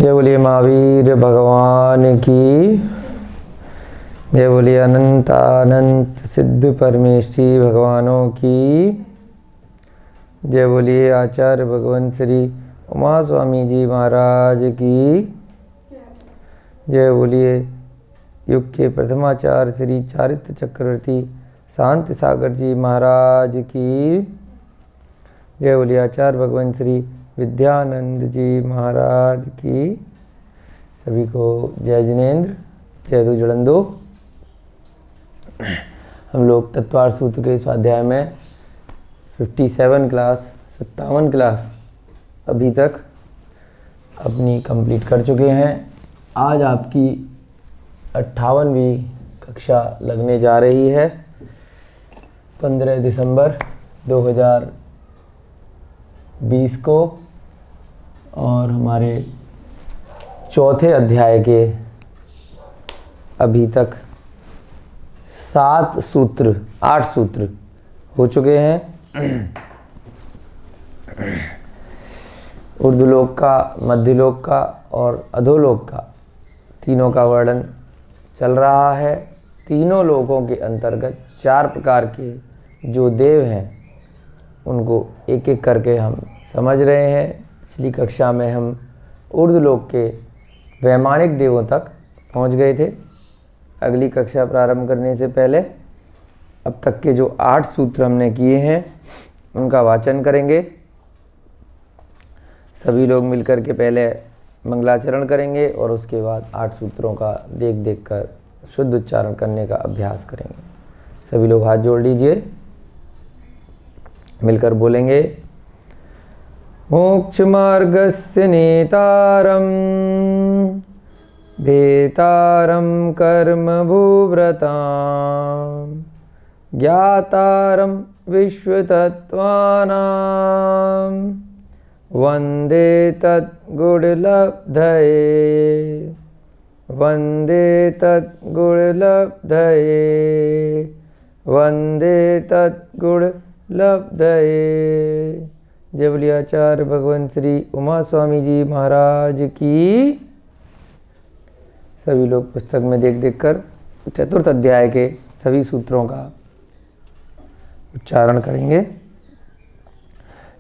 जय बोलिए महावीर भगवान की। जय बोलिए अनंत अनंत सिद्ध परमेष्ठी भगवानों की। जय बोलिए आचार्य भगवान श्री उमा स्वामी जी महाराज की। जय बोलिए युग के प्रथमाचार्य श्री चारित्र चक्रवर्ती शांति सागर जी महाराज की। जय बोलिए आचार्य भगवान श्री विद्यानंद जी महाराज की। सभी को जय जिनेन्द्र, जय दो जुड़ंदो। हम लोग तत्वार्थ सूत्र के स्वाध्याय में 57 क्लास 57 क्लास अभी तक अपनी कंप्लीट कर चुके हैं। आज आपकी 58वीं कक्षा लगने जा रही है। 15 दिसंबर 2020 को, और हमारे चौथे अध्याय के अभी तक 8 सूत्र हो चुके हैं। ऊर्ध्वलोक का, मध्यलोक का और अधोलोक का तीनों का वर्णन चल रहा है। तीनों लोकों के अंतर्गत 4 प्रकार के जो देव हैं उनको एक एक करके हम समझ रहे हैं। पिछली कक्षा में हम ऊर्ध्वलोक के वैमानिक देवों तक पहुंच गए थे। अगली कक्षा प्रारंभ करने से पहले अब तक के जो 8 सूत्र हमने किए हैं उनका वाचन करेंगे। सभी लोग मिलकर के पहले मंगलाचरण करेंगे और उसके बाद 8 सूत्रों का देख कर शुद्ध उच्चारण करने का अभ्यास करेंगे। सभी लोग हाथ जोड़ लीजिए, मिलकर बोलेंगे। मोक्ष मार्गस्य नेतारं भेतारं कर्म भूव्रतां ज्ञातारं विश्वतत्त्वानां वन्दे तद्गुणलब्धये वन्दे तद्गुणलब्धये वन्दे तद्गुणलब्धये। जय बोलिए आचार्य भगवान श्री उमा स्वामी जी महाराज की। सभी लोग पुस्तक में देख कर चतुर्थ अध्याय के सभी सूत्रों का उच्चारण करेंगे।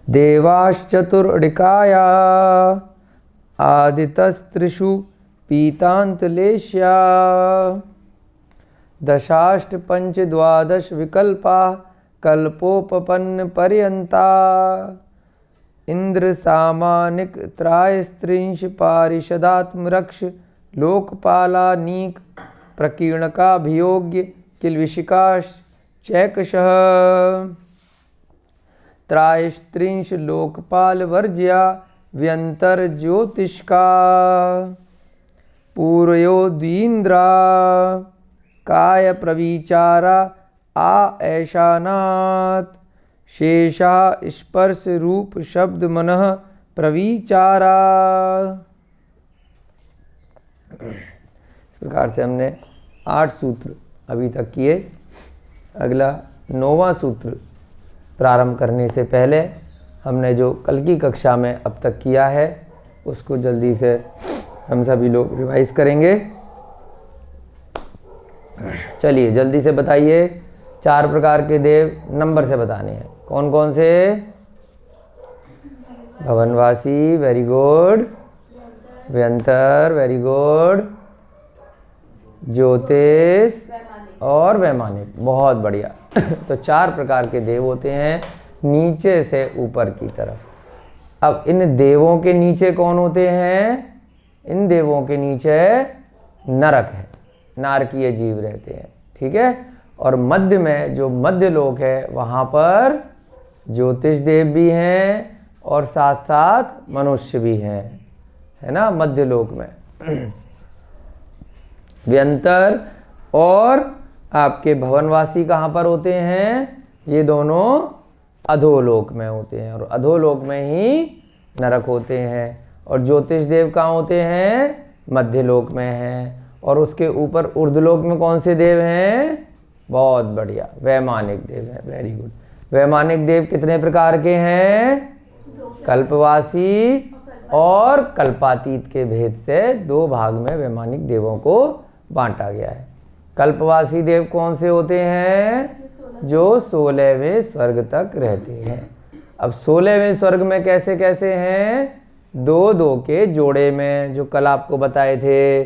देवाश्चतुर्णिकाया आदितस्त्रिषु पीतान्तलेश्या दशाष्ट पंच द्वादश विकल्पा कल्पोपपन्न पर्यंता इंद्र सामानिक त्रायस्त्रिंश पारिषदात्मरक्ष लोकपालानीक प्रकीर्णकाभियोग्य किल्विषिकाश्चैकशः त्रायस्त्रिंश लोकपाल वर्ज्या व्यंतर ज्योतिष्का पूर्वयोद्वीन्द्रा काय प्रविचारा आ ऐशानात् शेषा स्पर्श रूप शब्द मनः प्रविचारा। इस प्रकार से हमने 8 सूत्र अभी तक किए। अगला 9वां सूत्र प्रारंभ करने से पहले हमने जो कल की कक्षा में अब तक किया है उसको जल्दी से हम सभी लोग रिवाइज करेंगे। चलिए जल्दी से बताइए। 4 प्रकार के देव नंबर से बताने हैं। कौन कौन से? भवनवासी, वेरी गुड। व्यंतर, वेरी गुड। ज्योतिष और वैमानिक, बहुत बढ़िया। तो 4 प्रकार के देव होते हैं नीचे से ऊपर की तरफ। अब इन देवों के नीचे कौन होते हैं? इन देवों के नीचे नरक है, नारकीय जीव रहते हैं, ठीक है। और मध्य में जो मध्य लोक है वहाँ पर ज्योतिष देव भी हैं और साथ साथ मनुष्य भी हैं, है ना, मध्य लोक में। व्यंतर और आपके भवनवासी कहाँ पर होते हैं? ये दोनों अधोलोक में होते हैं और अधोलोक में ही नरक होते हैं। और ज्योतिष देव कहाँ होते हैं? मध्य लोक में हैं। और उसके ऊपर ऊर्ध्वलोक में कौन से देव हैं? बहुत बढ़िया, वैमानिक देव हैं, वेरी गुड। वैमानिक देव कितने प्रकार के हैं? कल्पवासी और कल्पातीत के भेद से 2 भाग में वैमानिक देवों को बांटा गया है। कल्पवासी देव कौन से होते हैं? जो 16वें स्वर्ग तक रहते हैं। अब 16वें स्वर्ग में कैसे कैसे हैं? 2-2 के जोड़े में, जो कल आपको बताए थे,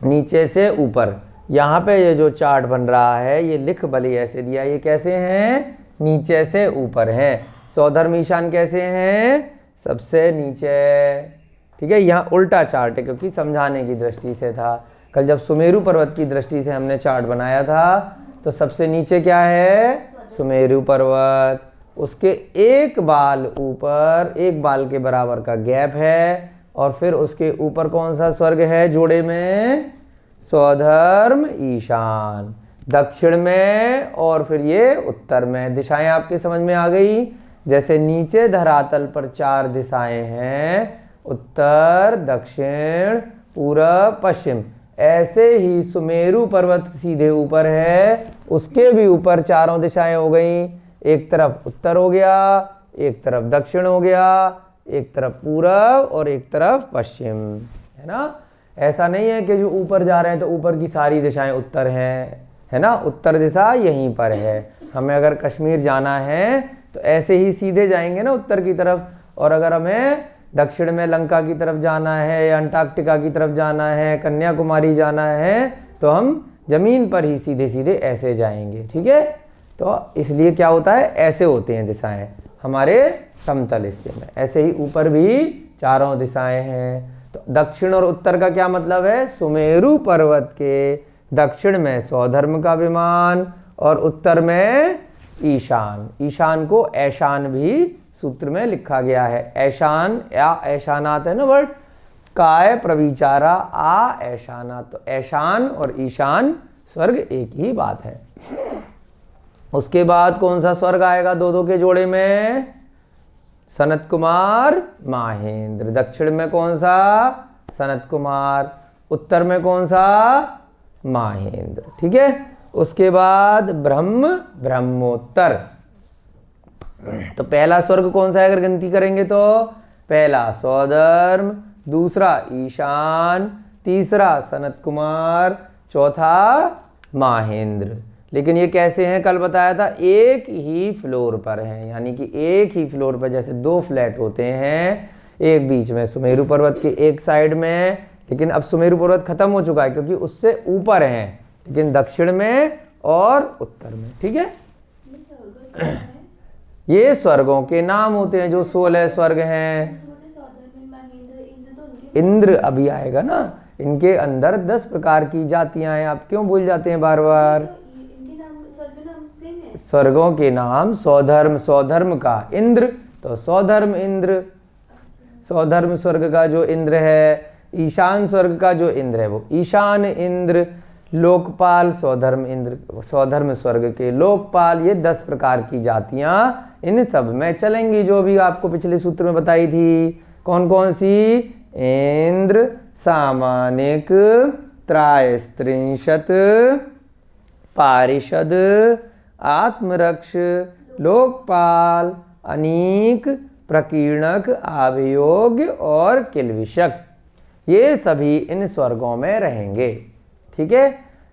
नीचे से ऊपर। यहाँ पे ये जो चार्ट बन रहा है ये लिख भले ऐसे दिया, ये कैसे हैं? नीचे से ऊपर हैं। सौधर्म ईशान कैसे हैं? सबसे नीचे। ठीक है, यहाँ उल्टा चार्ट है क्योंकि समझाने की दृष्टि से था। कल जब सुमेरु पर्वत की दृष्टि से हमने चार्ट बनाया था तो सबसे नीचे क्या है? सुमेरु पर्वत। उसके एक बाल ऊपर, एक बाल के बराबर का गैप है, और फिर उसके ऊपर कौन सा स्वर्ग है जोड़े में? स्वधर्म ईशान। दक्षिण में और फिर ये उत्तर में। दिशाएं आपके समझ में आ गई? जैसे नीचे धरातल पर 4 दिशाएं हैं, उत्तर, दक्षिण, पूरब, पश्चिम, ऐसे ही सुमेरु पर्वत सीधे ऊपर है, उसके भी ऊपर 4 दिशाएं हो गई। एक तरफ उत्तर हो गया, एक तरफ दक्षिण हो गया, एक तरफ पूरब और एक तरफ पश्चिम, है ना? ऐसा नहीं है कि जो ऊपर जा रहे हैं तो ऊपर की सारी दिशाएं उत्तर हैं, है ना? उत्तर दिशा यहीं पर है। हमें अगर कश्मीर जाना है तो ऐसे ही सीधे जाएंगे ना उत्तर की तरफ, और अगर हमें दक्षिण में लंका की तरफ जाना है या अंटार्कटिका की तरफ जाना है, कन्याकुमारी जाना है, तो हम जमीन पर ही सीधे सीधे ऐसे जाएंगे। ठीक है, तो इसलिए क्या होता है? ऐसे होते हैं दिशाएं हमारे समतल हिस्से में। ऐसे ही ऊपर भी 4 दिशाएं हैं। तो दक्षिण और उत्तर का क्या मतलब है? सुमेरु पर्वत के दक्षिण में स्वधर्म का विमान और उत्तर में ईशान। ईशान को ऐशान भी सूत्र में लिखा गया है। ऐशान या ऐशानात है ना वर्ड, काय प्रविचारा आ ऐशाना, तो ऐशान और ईशान स्वर्ग एक ही बात है। उसके बाद कौन सा स्वर्ग आएगा 2-2 के जोड़े में? सनत कुमार माहेंद्र। दक्षिण में कौन सा? सनत कुमार। उत्तर में कौन सा? माहेंद्र। ठीक है, उसके बाद ब्रह्म, ब्रह्मोत्तर। तो पहला स्वर्ग कौन सा है अगर गिनती करेंगे तो? पहला स्वधर्म, दूसरा ईशान, तीसरा सनत कुमार, चौथा माहेंद्र। लेकिन ये कैसे हैं? कल बताया था एक ही फ्लोर पर हैं, यानी कि एक ही फ्लोर पर, जैसे 2 फ्लैट होते हैं, एक बीच में सुमेरु पर्वत के एक साइड में, लेकिन अब सुमेरु पर्वत खत्म हो चुका है क्योंकि उससे ऊपर हैं, लेकिन दक्षिण में और उत्तर में। ठीक है, ये स्वर्गों के नाम होते हैं जो 16 स्वर्ग हैं। इंद्र अभी आएगा ना, इनके अंदर 10 प्रकार की जातियां हैं। आप क्यों भूल जाते हैं बार बार? स्वर्गों के नाम स्वधर्म, स्वधर्म का इंद्र, तो स्वधर्म इंद्र। स्वधर्म स्वर्ग का जो इंद्र है, ईशान स्वर्ग का जो इंद्र है वो ईशान इंद्र। लोकपाल स्वधर्म इंद्र, स्वधर्म स्वर्ग के लोकपाल। ये 10 प्रकार की जातियां इन सब में चलेंगी, जो भी आपको पिछले सूत्र में बताई थी। कौन कौन सी? इंद्र, सामानिक, त्रायस्त्रिंशत, पारिषद, आत्मरक्ष, लोकपाल, अनीक, प्रकीर्णक, अभियोग्य और किल्विषक। ये सभी इन स्वर्गों में रहेंगे। ठीक है,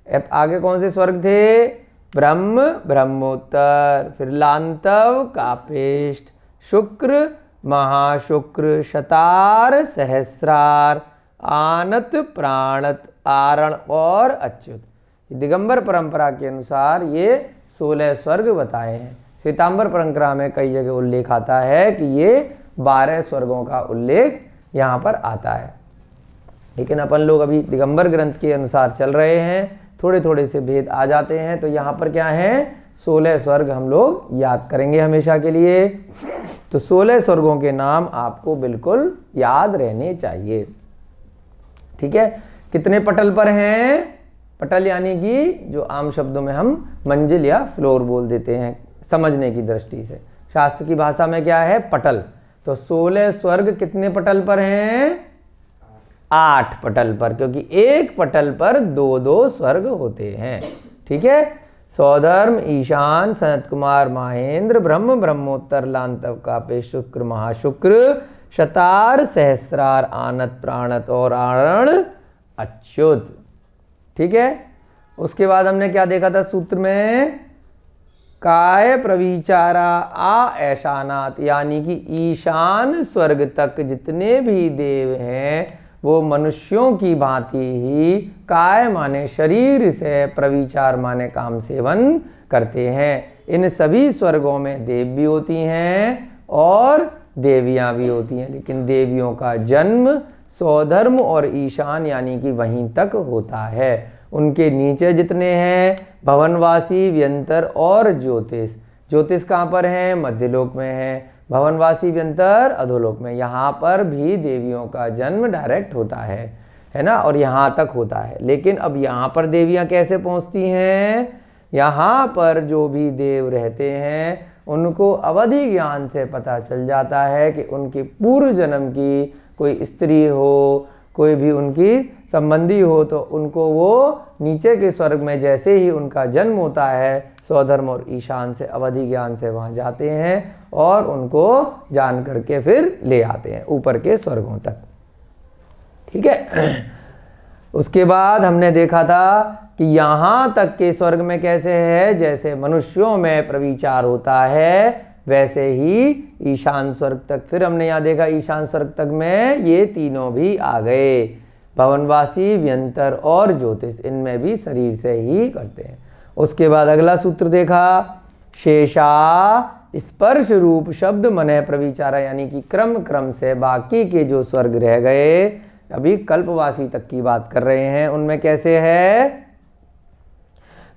अब आगे कौन से स्वर्ग थे? ब्रह्म, ब्रह्मोत्तर, फिर लांतव, कापेष्ट, शुक्र, महाशुक्र, शतार, सहस्रार, आनत, प्राणत, आरण और अच्युत। दिगंबर परंपरा के अनुसार ये 16 स्वर्ग बताए हैं। श्वेतांबर परंपरा में कई जगह उल्लेख आता है कि ये 12 स्वर्गों का उल्लेख यहाँ पर आता है, लेकिन अपन लोग अभी दिगंबर ग्रंथ के अनुसार चल रहे हैं, थोड़े थोड़े से भेद आ जाते हैं। तो यहाँ पर क्या है? 16 स्वर्ग हम लोग याद करेंगे हमेशा के लिए। तो 16 स्वर्गों के नाम आपको बिल्कुल याद रहने चाहिए। ठीक है, कितने पटल पर हैं? पटल यानी कि जो आम शब्दों में हम मंजिल या फ्लोर बोल देते हैं समझने की दृष्टि से। शास्त्र की भाषा में क्या है? पटल। तो 16 स्वर्ग कितने पटल पर हैं? 8 पटल पर, क्योंकि एक पटल पर 2-2 स्वर्ग होते हैं। ठीक है, स्वधर्म, ईशान, सनत कुमार, माहेंद्र, ब्रह्म, ब्रह्मोत्तर, लांतव, कापेश, शुक्र, महाशुक्र, शतार सहस्रार आनत प्राणत और आरण अच्युत। ठीक है, उसके बाद हमने क्या देखा था सूत्र में, काय प्रविचारा आ ऐशानात, यानी कि ईशान स्वर्ग तक जितने भी देव हैं वो मनुष्यों की भांति ही काय माने शरीर से, प्रविचार माने काम सेवन करते हैं। इन सभी स्वर्गों में देव भी होती हैं और देवियां भी होती हैं, लेकिन देवियों का जन्म स्वधर्म और ईशान यानी कि वहीं तक होता है। उनके नीचे जितने हैं भवनवासी, व्यंतर और ज्योतिष। ज्योतिष कहाँ पर हैं? मध्यलोक में है। भवनवासी, व्यंतर अधोलोक में। यहाँ पर भी देवियों का जन्म डायरेक्ट होता है ना, और यहाँ तक होता है। लेकिन अब यहाँ पर देवियाँ कैसे पहुँचती हैं? यहाँ पर जो भी देव रहते हैं उनको अवधि ज्ञान से पता चल जाता है कि उनकी पूर्व जन्म की कोई स्त्री हो, कोई भी उनकी संबंधी हो, तो उनको वो नीचे के स्वर्ग में जैसे ही उनका जन्म होता है स्वधर्म और ईशान से, अवधि ज्ञान से वहाँ जाते हैं और उनको जान करके फिर ले आते हैं ऊपर के स्वर्गों तक। ठीक है, उसके बाद हमने देखा था कि यहाँ तक के स्वर्ग में कैसे है, जैसे मनुष्यों में प्रविचार होता है वैसे ही ईशान स्वर्ग तक। फिर हमने यहाँ देखा ईशान स्वर्ग तक में ये तीनों भी आ गए, भवनवासी, व्यंतर और ज्योतिष, इनमें भी शरीर से ही करते हैं। उसके बाद अगला सूत्र देखा, शेषा स्पर्श रूप शब्द मने प्रविचारा, यानी कि क्रम क्रम से बाकी के जो स्वर्ग रह गए, अभी कल्पवासी तक की बात कर रहे हैं, उनमें कैसे है,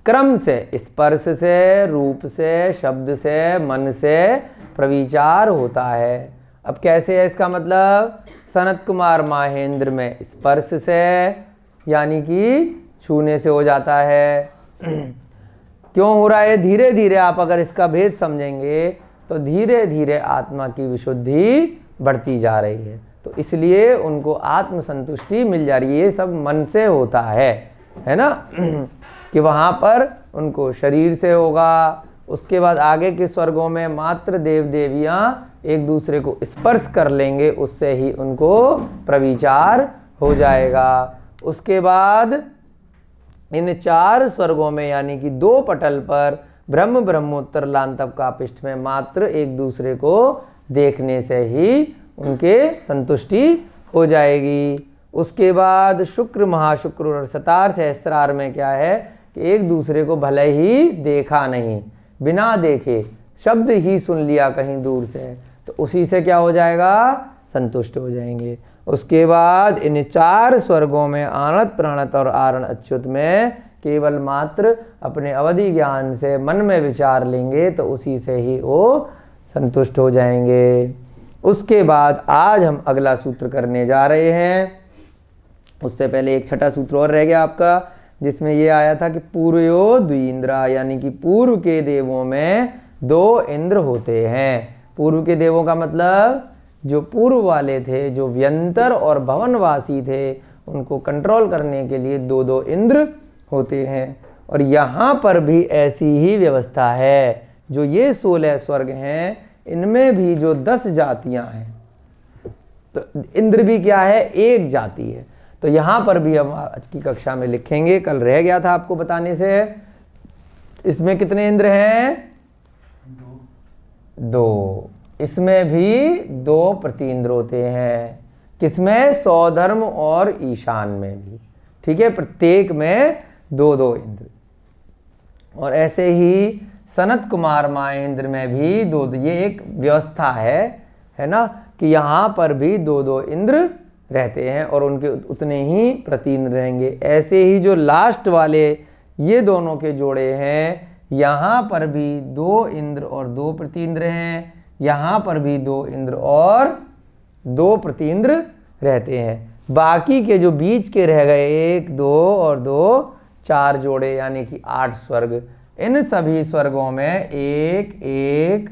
क्रम से, स्पर्श से, रूप से, शब्द से, मन से प्रविचार होता है। अब कैसे है इसका मतलब, सनत कुमार माहेंद्र में स्पर्श से यानी कि छूने से हो जाता है। क्यों हो रहा है? धीरे धीरे आप अगर इसका भेद समझेंगे तो धीरे धीरे आत्मा की विशुद्धि बढ़ती जा रही है, तो इसलिए उनको आत्म संतुष्टि मिल जा रही है। ये सब मन से होता है ना कि वहाँ पर उनको शरीर से होगा। उसके बाद आगे के स्वर्गों में मात्र देव देवियाँ एक दूसरे को स्पर्श कर लेंगे, उससे ही उनको प्रविचार हो जाएगा। उसके बाद इन 4 स्वर्गों में यानी कि 2 पटल पर ब्रह्म ब्रह्मोत्तर लांतव का पृष्ठ में मात्र एक दूसरे को देखने से ही उनके संतुष्टि हो जाएगी। उसके बाद शुक्र, महाशुक्र और शतार सहस्त्रार में क्या है कि एक दूसरे को भले ही देखा नहीं, बिना देखे शब्द ही सुन लिया कहीं दूर से, तो उसी से क्या हो जाएगा, संतुष्ट हो जाएंगे। उसके बाद इन 4 स्वर्गों में आनत प्राणत और आरण अच्युत में केवल मात्र अपने अवधि ज्ञान से मन में विचार लेंगे तो उसी से ही वो संतुष्ट हो जाएंगे। उसके बाद आज हम अगला सूत्र करने जा रहे हैं। उससे पहले एक छठा सूत्र और रह गया आपका, जिसमें ये आया था कि पूर्वयो द्विइंद्रा, यानी कि पूर्व के देवों में 2 इंद्र होते हैं। पूर्व के देवों का मतलब जो पूर्व वाले थे, जो व्यंतर और भवनवासी थे, उनको कंट्रोल करने के लिए 2-2 इंद्र होते हैं। और यहाँ पर भी ऐसी ही व्यवस्था है। जो ये 16 स्वर्ग हैं इनमें भी जो 10 जातियां हैं, तो इंद्र भी क्या है, एक जाति है। तो यहाँ पर भी हम आज की कक्षा में लिखेंगे, कल रह गया था आपको बताने से। इसमें कितने इंद्र हैं, 2। इसमें भी 2 प्रतिइंद्र होते हैं। किसमें, स्वधर्म और ईशान में भी। ठीक है, प्रत्येक में 2-2 इंद्र। और ऐसे ही सनत कुमार माहेंद्र में भी 2-2, ये एक व्यवस्था है ना, कि यहाँ पर भी 2-2 इंद्र रहते हैं और उनके उतने ही प्रतिइंद्र रहेंगे। ऐसे ही जो लास्ट वाले ये दोनों के जोड़े हैं, यहाँ पर भी 2 इंद्र और 2 प्रतिइंद्र हैं। यहाँ पर भी 2 इंद्र और 2 प्रतिइंद्र रहते हैं। बाकी के जो बीच के रह गए 1, 2 और 2, 4 जोड़े यानी कि 8 स्वर्ग। इन सभी स्वर्गों में 1, 1,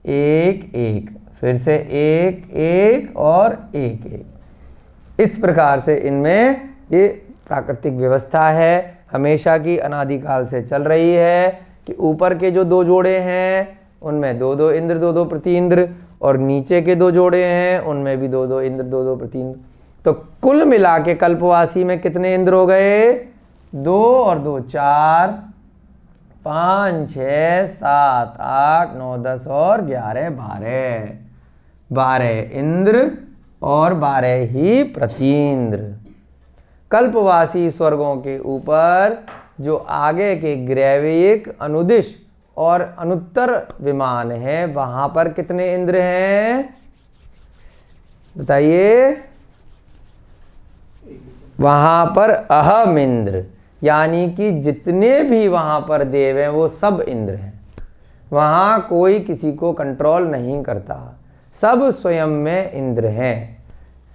1, 1, फिर से 1, 1 और 1, 1। इस प्रकार से इनमें ये प्राकृतिक व्यवस्था है, हमेशा की अनादिकाल से चल रही है कि ऊपर के जो 2 जोड़े हैं उनमें 2-2 इंद्र, 2-2 प्रतिइंद्र, और नीचे के 2 जोड़े हैं उनमें भी 2-2 इंद्र, 2-2 3। तो कुल मिला के कल्पवासी में कितने इंद्र हो गए? 2 और 2 4, 5 6 7 8 9 10 और 11 12। 12 इंद्र और 12 ही प्रतीन्द्र। कल्पवासी स्वर्गों के ऊपर जो आगे के ग्रैविक, अनुदिश और अनुत्तर विमान है, वहां पर कितने इंद्र हैं बताइए? वहां पर अहम इंद्र, यानी कि जितने भी वहां पर देव हैं वो सब इंद्र हैं। वहां कोई किसी को कंट्रोल नहीं करता, सब स्वयं में इंद्र हैं,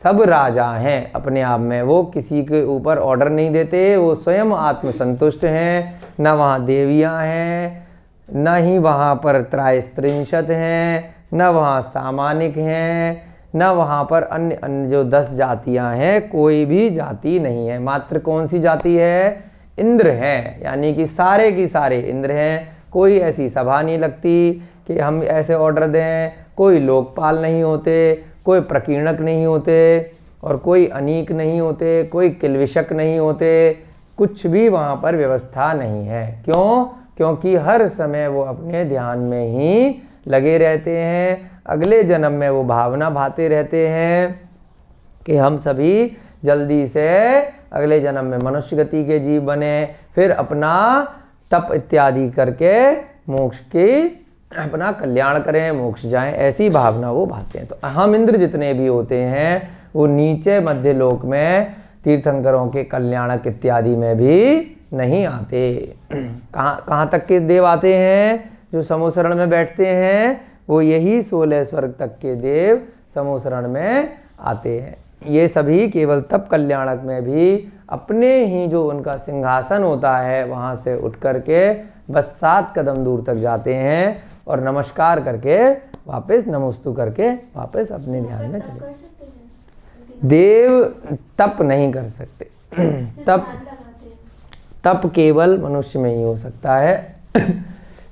सब राजा हैं अपने आप में। वो किसी के ऊपर ऑर्डर नहीं देते, वो स्वयं आत्मसंतुष्ट हैं। न वहाँ देवियाँ हैं, न ही वहाँ पर त्रैस्त्रिंशत हैं, न वहाँ सामानिक हैं, न वहाँ पर अन्य अन्य जो 10 जातियाँ हैं, कोई भी जाति नहीं है। मात्र कौन सी जाति है? इंद्र हैं, यानी कि सारे की सारे इंद्र हैं। कोई ऐसी सभा नहीं लगती कि हम ऐसे ऑर्डर दें, कोई लोकपाल नहीं होते, कोई प्रकीर्णक नहीं होते और कोई अनीक नहीं होते, कोई किल्विषक नहीं होते, कुछ भी वहाँ पर व्यवस्था नहीं है। क्यों? क्योंकि हर समय वो अपने ध्यान में ही लगे रहते हैं। अगले जन्म में वो भावना भाते रहते हैं कि हम सभी जल्दी से अगले जन्म में मनुष्य गति के जीव बने, फिर अपना तप इत्यादि करके मोक्ष की अपना कल्याण करें, मोक्ष जाएं, ऐसी भावना वो भाते हैं। तो अहम इंद्र जितने भी होते हैं वो नीचे मध्य लोक में तीर्थंकरों के कल्याणक इत्यादि में भी नहीं आते। कहाँ तक के देव आते हैं? जो समूसरण में बैठते हैं वो यही 16 स्वर्ग तक के देव समूसरण में आते हैं। ये सभी केवल तप कल्याणक में भी अपने ही जो उनका सिंहासन होता है वहाँ से उठ करके बस 7 कदम दूर तक जाते हैं और नमस्कार करके वापस नमोस्तु करके वापस अपने ध्यान में चले। देव तप नहीं कर सकते। तप केवल मनुष्य में ही हो सकता है।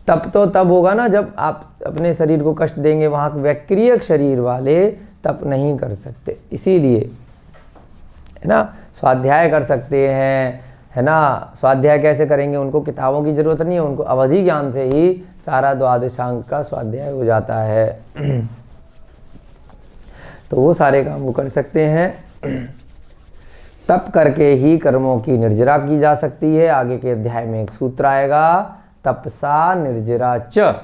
तप तो तब होगा ना जब आप अपने शरीर को कष्ट देंगे। वहाँ वैक्रियक शरीर वाले तप नहीं कर सकते। इसीलिए है ना, स्वाध्याय कर सकते हैं, है ना। स्वाध्याय कैसे करेंगे? उनको किताबों की जरूरत नहीं है, उनको अवधि ज्ञान से ही सारा द्वादशांक का स्वाध्याय हो जाता है। तो वो सारे काम वो कर सकते हैं। तप करके ही कर्मों की निर्जरा की जा सकती है। आगे के अध्याय में एक सूत्र आएगा, तपसा निर्जरा च,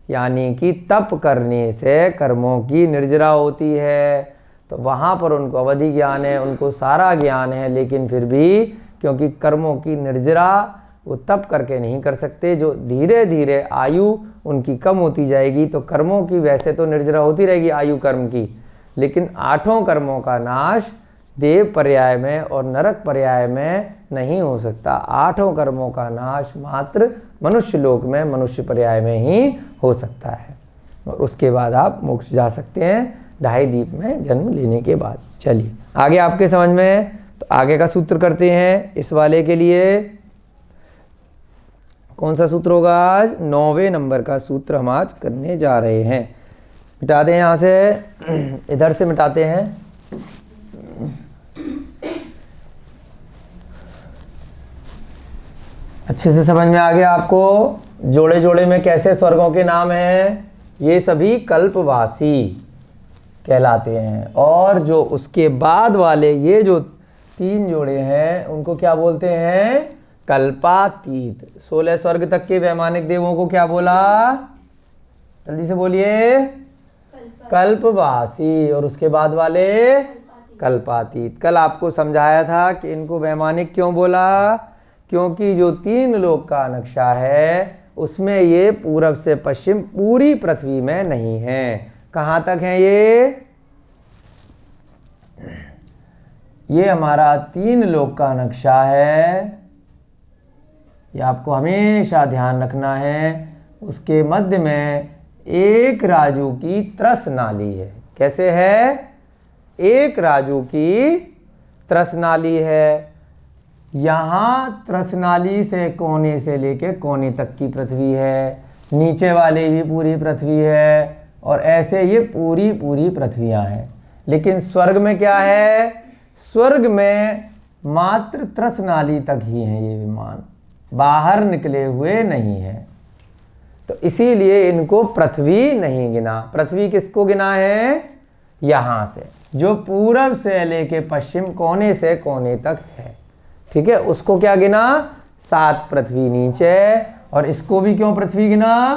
यानी कि तप करने से कर्मों की निर्जरा होती है। तो वहाँ पर उनको अवधि ज्ञान है, उनको सारा ज्ञान है, लेकिन फिर भी क्योंकि कर्मों की निर्जरा वो तप करके नहीं कर सकते। जो धीरे धीरे आयु उनकी कम होती जाएगी तो कर्मों की वैसे तो निर्जरा होती रहेगी आयु कर्म की, लेकिन 8 कर्मों का नाश देव पर्याय में और नरक पर्याय में नहीं हो सकता। 8 कर्मों का नाश मात्र मनुष्य लोक में, मनुष्य पर्याय में ही हो सकता है। और उसके बाद आप मोक्ष जा सकते हैं 2.5 दीप में जन्म लेने के बाद। चलिए आगे आपके समझ में, तो आगे का सूत्र करते हैं। इस वाले के लिए कौन सा सूत्र होगा? आज 9वें नंबर का सूत्र हम आज करने जा रहे हैं। मिटा दें यहाँ से, इधर से मिटाते हैं। अच्छे से समझ में आ गया आपको? जोड़े जोड़े में कैसे स्वर्गों के नाम हैं? ये सभी कल्पवासी कहलाते हैं। और जो उसके बाद वाले ये जो 3 जोड़े हैं उनको क्या बोलते हैं? कल्पातीत। 16 स्वर्ग तक के वैमानिक देवों को क्या बोला? जल्दी से बोलिए। कल्पवासी। और उसके बाद वाले कल्पातीत। कल आपको समझाया था कि इनको वैमानिक क्यों बोला? क्योंकि जो 3 लोक का नक्शा है उसमें ये पूरब से पश्चिम पूरी पृथ्वी में नहीं है। कहाँ तक है ये हमारा 3 लोक का नक्शा है। ये आपको हमेशा ध्यान रखना है। उसके मध्य में एक राजू की त्रस नाली है। कैसे है? एक राजू की त्रस नाली है। यहाँ त्रस नाली से कोने से लेके कोने तक की पृथ्वी है। नीचे वाले भी पूरी पृथ्वी है और ऐसे ये पूरी पूरी पृथ्वियां हैं। लेकिन स्वर्ग में क्या है, स्वर्ग में मात्र त्रस नाली तक ही हैं ये विमान, बाहर निकले हुए नहीं है। तो इसीलिए इनको पृथ्वी नहीं गिना। पृथ्वी किसको गिना है, यहां से जो पूरब से लेके पश्चिम कोने से कोने तक है, ठीक है, उसको क्या गिना, 7 पृथ्वी नीचे। और इसको भी क्यों पृथ्वी गिना,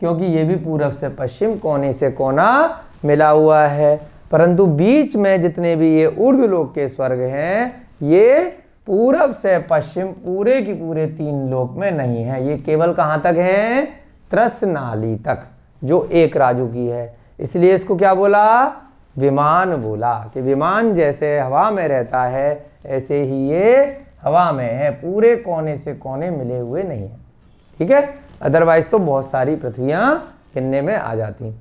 क्योंकि ये भी पूरब से पश्चिम कोने से कोना मिला हुआ है। परंतु बीच में जितने भी ये ऊर्ध्वलोक के स्वर्ग हैं, ये पूरब से पश्चिम पूरे की पूरे 3 लोक में नहीं है। ये केवल कहां तक है, त्रस नाली तक, जो एक राजू की है। इसलिए इसको क्या बोला, विमान बोला, कि विमान जैसे हवा में रहता है ऐसे ही ये हवा में है, पूरे कोने से कोने मिले हुए नहीं है, ठीक है। अदरवाइज तो बहुत सारी पृथ्वियां गिनने में आ जाती।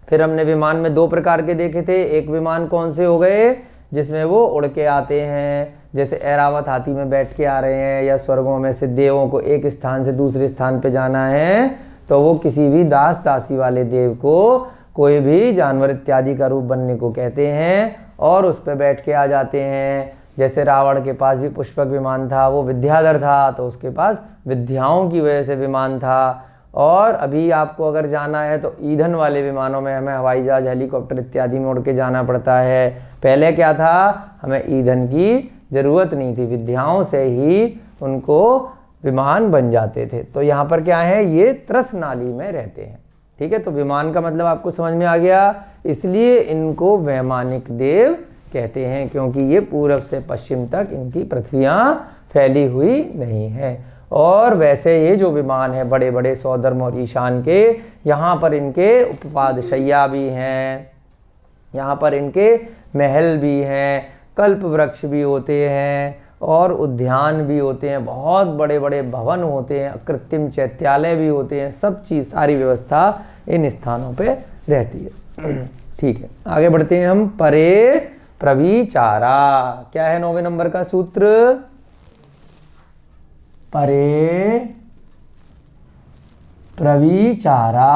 फिर हमने विमान में 2 प्रकार के देखे थे। एक विमान कौन से हो गए, जिसमें वो उड़ के आते हैं, जैसे ऐरावत हाथी में बैठ के आ रहे हैं, या स्वर्गों में से देवों को एक स्थान से दूसरे स्थान पे जाना है, तो वो किसी भी दास दासी वाले देव को कोई भी जानवर इत्यादि का रूप बनने को कहते हैं और उस पर बैठ के आ जाते हैं। जैसे रावण के पास भी पुष्पक विमान था, वो विद्याधर था, तो उसके पास विद्याओं की वजह से विमान था। और अभी आपको अगर जाना है तो ईंधन वाले विमानों में हमें हवाई जहाज, हेलीकॉप्टर इत्यादि में उड़ के जाना पड़ता है। पहले क्या था, हमें ईंधन की जरूरत नहीं थी, विद्याओं से ही उनको विमान बन जाते थे। तो यहाँ पर क्या है, ये त्रस नाली में रहते हैं, ठीक है। तो विमान का मतलब आपको समझ में आ गया। इसलिए इनको वैमानिक देव कहते हैं, क्योंकि ये पूरब से पश्चिम तक इनकी पृथ्वियां फैली हुई नहीं है। और वैसे ये जो विमान है बड़े बड़े सौधर्म और ईशान के, यहाँ पर इनके उपपाद शैया भी हैं, यहाँ पर इनके महल भी हैं, कल्प वृक्ष भी होते हैं और उद्यान भी होते हैं, बहुत बड़े बड़े भवन होते हैं, कृत्रिम चैत्यालय भी होते हैं। सब चीज़, सारी व्यवस्था इन स्थानों पे रहती है, ठीक है। आगे बढ़ते हैं हम। परे प्रविचारा, क्या है 9वें नंबर का सूत्र, परे प्रविचारा।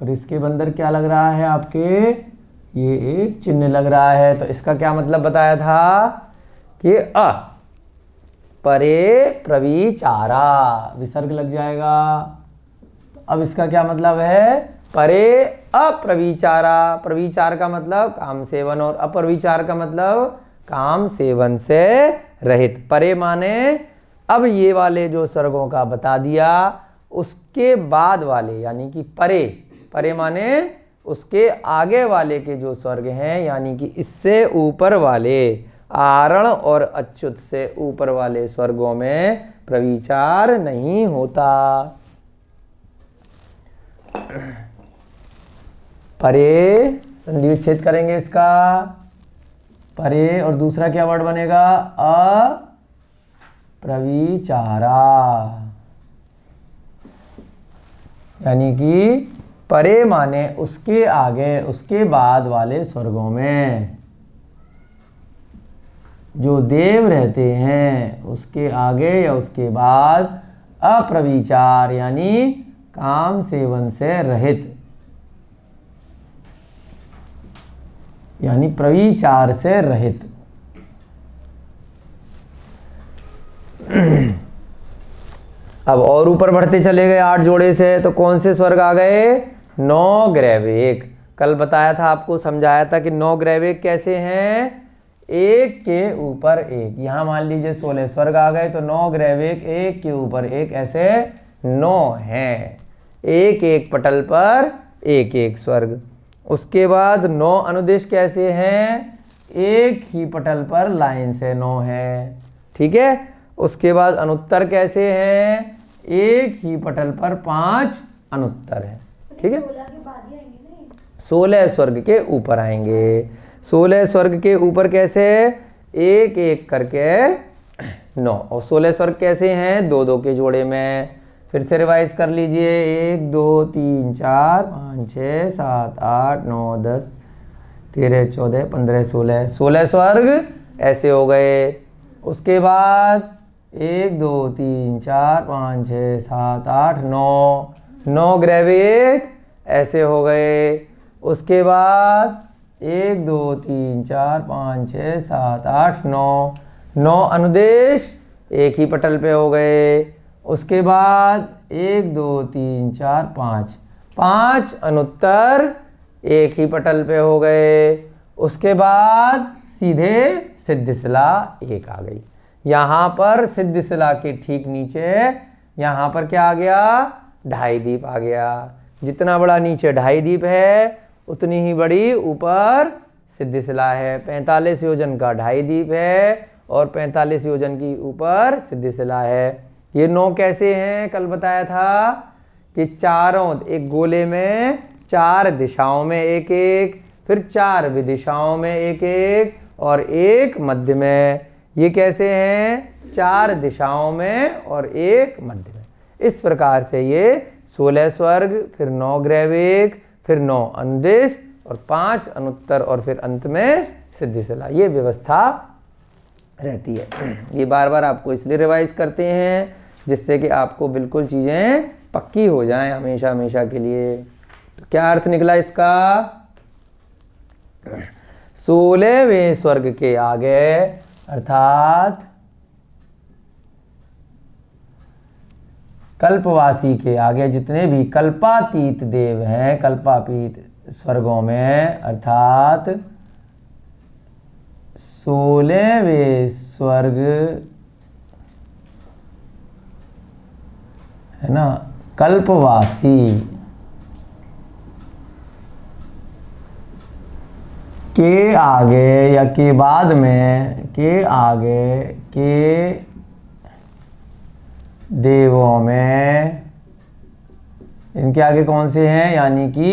और इसके अंदर क्या लग रहा है आपके, ये एक चिन्ह लग रहा है। तो इसका क्या मतलब बताया था कि परे प्रविचारा, विसर्ग लग जाएगा। अब इसका क्या मतलब है, परे अप्रविचारा। प्रविचार का मतलब काम सेवन और अप्रविचार का मतलब काम सेवन से रहित। परे माने अब ये वाले जो स्वर्गों का बता दिया, उसके बाद वाले यानी कि परे, परे माने उसके आगे वाले के जो स्वर्ग हैं, यानी कि इससे ऊपर वाले, आरण और अच्युत से ऊपर वाले स्वर्गों में प्रविचार नहीं होता। परे संधि विच्छेद करेंगे इसका, परे और दूसरा क्या वर्ड बनेगा, अप्रविचारा, यानी कि परे माने उसके आगे उसके बाद वाले स्वर्गों में जो देव रहते हैं, उसके आगे या उसके बाद अप्रविचार यानी काम सेवन से रहित, यानी प्रविचार से रहित। अब और ऊपर बढ़ते चले गए 8 जोड़े से, तो कौन से स्वर्ग आ गए, 9 ग्रैवेक। कल बताया था आपको, समझाया था कि 9 ग्रैवेक कैसे हैं, एक के ऊपर एक। यहां मान लीजिए 16 स्वर्ग आ गए, तो 9 ग्रैवेक एक के ऊपर एक, ऐसे 9 हैं, एक एक पटल पर एक एक स्वर्ग। उसके बाद 9 अनुदेश कैसे हैं, एक ही पटल पर लाइन से 9 है, ठीक है। उसके बाद अनुत्तर कैसे हैं, एक ही पटल पर 5 अनुत्तर है, ठीक है। 16 स्वर्ग के ऊपर आएंगे। 16 स्वर्ग के ऊपर कैसे, एक एक करके 9, और 16 स्वर्ग कैसे हैं, 2-2 के जोड़े में। फिर से रिवाइज कर लीजिए, 1 2 3 4 5 6 7 8 9 10 13 14 15 16, 16 स्वर्ग ऐसे हो गए। उसके बाद 1 2 3 4 5 6 7 8 9, 9 ग्रैवेक ऐसे हो गए। उसके बाद 1 2 3 4 5 6 7 8 9, 9 अनुदेश एक ही पटल पे हो गए। उसके बाद 1 2 3 4 5, 5 अनुत्तर एक ही पटल पे हो गए। उसके बाद सीधे सिद्धिशिला एक आ गई। यहाँ पर सिद्धिशिला के ठीक नीचे यहाँ पर क्या आ गया, ढाई दीप आ गया। जितना बड़ा नीचे ढाई दीप है उतनी ही बड़ी ऊपर सिद्धिशिला है। 45 योजन का ढाई दीप है और 45 योजन की ऊपर सिद्धिशिला है। ये 9 कैसे हैं, कल बताया था कि चारों एक गोले में 4 दिशाओं में एक एक, फिर 4 विदिशाओं में एक एक और एक मध्य में। ये कैसे हैं, 4 दिशाओं में और एक मध्य में। इस प्रकार से ये 16 स्वर्ग, फिर 9 ग्रैविक, फिर 9 अनुदेश और 5 अनुत्तर और फिर अंत में सिद्धिशिला, ये व्यवस्था रहती है। ये बार बार आपको इसलिए रिवाइज करते हैं जिससे कि आपको बिल्कुल चीज़ें पक्की हो जाएं हमेशा हमेशा के लिए। तो क्या अर्थ निकला इसका, 16वें स्वर्ग के आगे अर्थात कल्पवासी के आगे जितने भी कल्पातीत देव हैं, कल्पातीत स्वर्गों में अर्थात 16वें स्वर्ग है ना, कल्पवासी के आगे या के बाद में के आगे के देवों में, इनके आगे कौन से हैं, यानी कि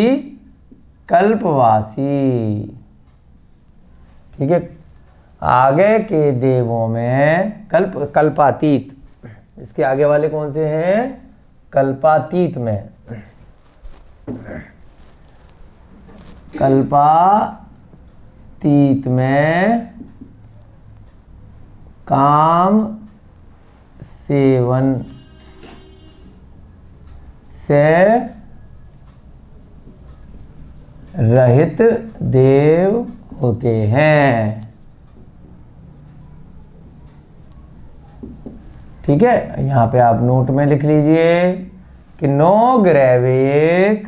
कल्पवासी। ठीक है, आगे के देवों में कल्पातीत, इसके आगे वाले कौन से हैं, कल्पातीत में, कल्पातीत में काम सेवन से रहित देव होते हैं। ठीक है, यहाँ पे आप नोट में लिख लीजिए कि 9 ग्रैविक,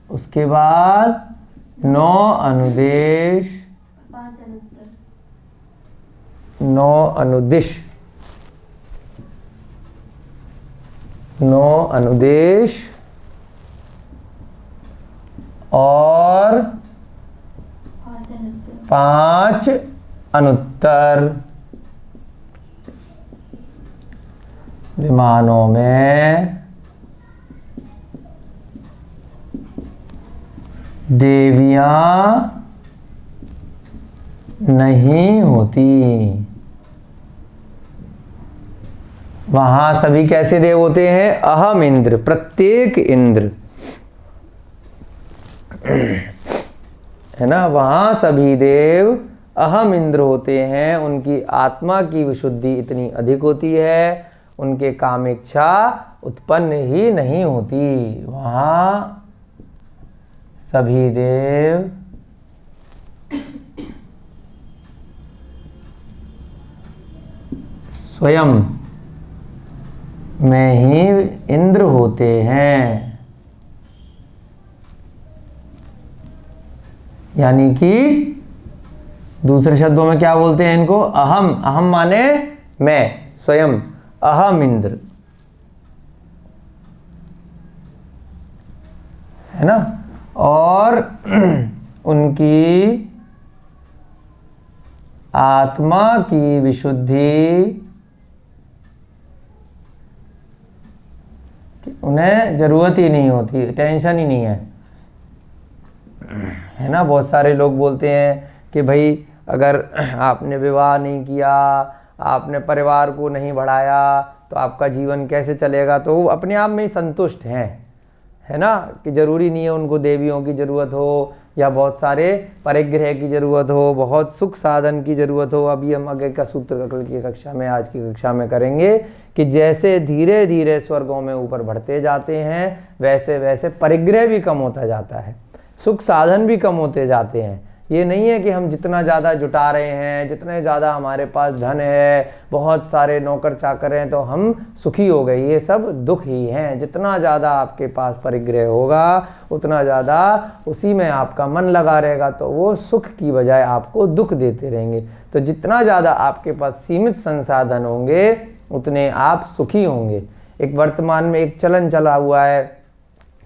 उसके बाद 9 अनुदेश, 9 अनुदिश, 9 अनुदेश और 5 अनुत्तर विमानों में देवियां नहीं होती। वहां सभी कैसे देव होते हैं, अहम इंद्र, प्रत्येक इंद्र है ना, वहां सभी देव अहम इंद्र होते हैं। उनकी आत्मा की विशुद्धि इतनी अधिक होती है, उनके कामेच्छा उत्पन्न ही नहीं होती। वहां सभी देव स्वयं में ही इंद्र होते हैं, यानी कि दूसरे शब्दों में क्या बोलते हैं इनको, अहम, अहम माने मैं, स्वयं, अहम इंद्र है ना। और उनकी आत्मा की विशुद्धि उन्हें जरूरत ही नहीं होती, टेंशन ही नहीं है ना। बहुत सारे लोग बोलते हैं कि भाई अगर आपने विवाह नहीं किया, आपने परिवार को नहीं बढ़ाया तो आपका जीवन कैसे चलेगा। तो वो अपने आप में ही संतुष्ट हैं, है ना, कि ज़रूरी नहीं है उनको देवियों की ज़रूरत हो या बहुत सारे परिग्रह की ज़रूरत हो, बहुत सुख साधन की ज़रूरत हो। अभी हम आगे का सूत्र कल की कक्षा में, आज की कक्षा में करेंगे कि जैसे धीरे धीरे स्वर्गों में ऊपर बढ़ते जाते हैं वैसे वैसे परिग्रह भी कम होता जाता है, सुख साधन भी कम होते जाते हैं। ये नहीं है कि हम जितना ज़्यादा जुटा रहे हैं, जितने ज़्यादा हमारे पास धन है, बहुत सारे नौकर चाकर हैं तो हम सुखी हो गए, ये सब दुख ही हैं। जितना ज़्यादा आपके पास परिग्रह होगा उतना ज़्यादा उसी में आपका मन लगा रहेगा, तो वो सुख की बजाय आपको दुख देते रहेंगे। तो जितना ज़्यादा आपके पास सीमित संसाधन होंगे उतने आप सुखी होंगे। एक वर्तमान में एक चलन चला हुआ है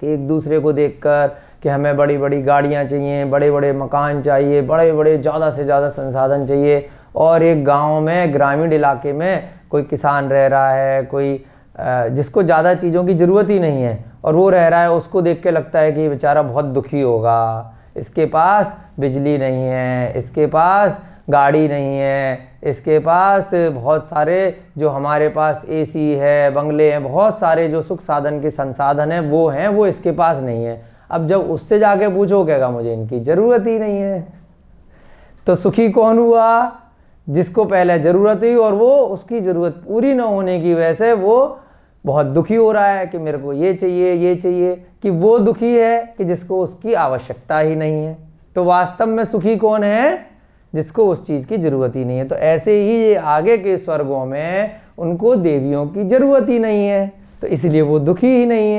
कि एक दूसरे को देखकर कि हमें बड़ी बड़ी गाड़ियाँ चाहिए, बड़े बड़े मकान चाहिए, बड़े बड़े ज़्यादा से ज़्यादा संसाधन चाहिए, और एक गांव में ग्रामीण इलाके में कोई किसान रह रहा है, कोई जिसको ज़्यादा चीज़ों की ज़रूरत ही नहीं है और वो रह रहा है, उसको देख के लगता है कि ये बेचारा बहुत दुखी होगा, इसके पास बिजली नहीं है, इसके पास गाड़ी नहीं है, इसके पास बहुत सारे जो हमारे पास एसी है, बंगले हैं, बहुत सारे जो सुख साधन के संसाधन हैं वो इसके पास नहीं है। अब जब उससे जाके पूछो कहेगा मुझे इनकी ज़रूरत ही नहीं है। तो सुखी कौन हुआ? जिसको पहले ज़रूरत हुई और वो उसकी ज़रूरत पूरी ना होने की वजह से वो बहुत दुखी हो रहा है कि मेरे को ये चाहिए, कि वो दुखी है कि जिसको उसकी आवश्यकता ही नहीं है। तो वास्तव में सुखी कौन है? जिसको उस चीज़ की ज़रूरत ही नहीं है। तो ऐसे ही ये आगे के स्वर्गों में उनको देवियों की ज़रूरत ही नहीं है, तो इसलिए वो दुखी ही नहीं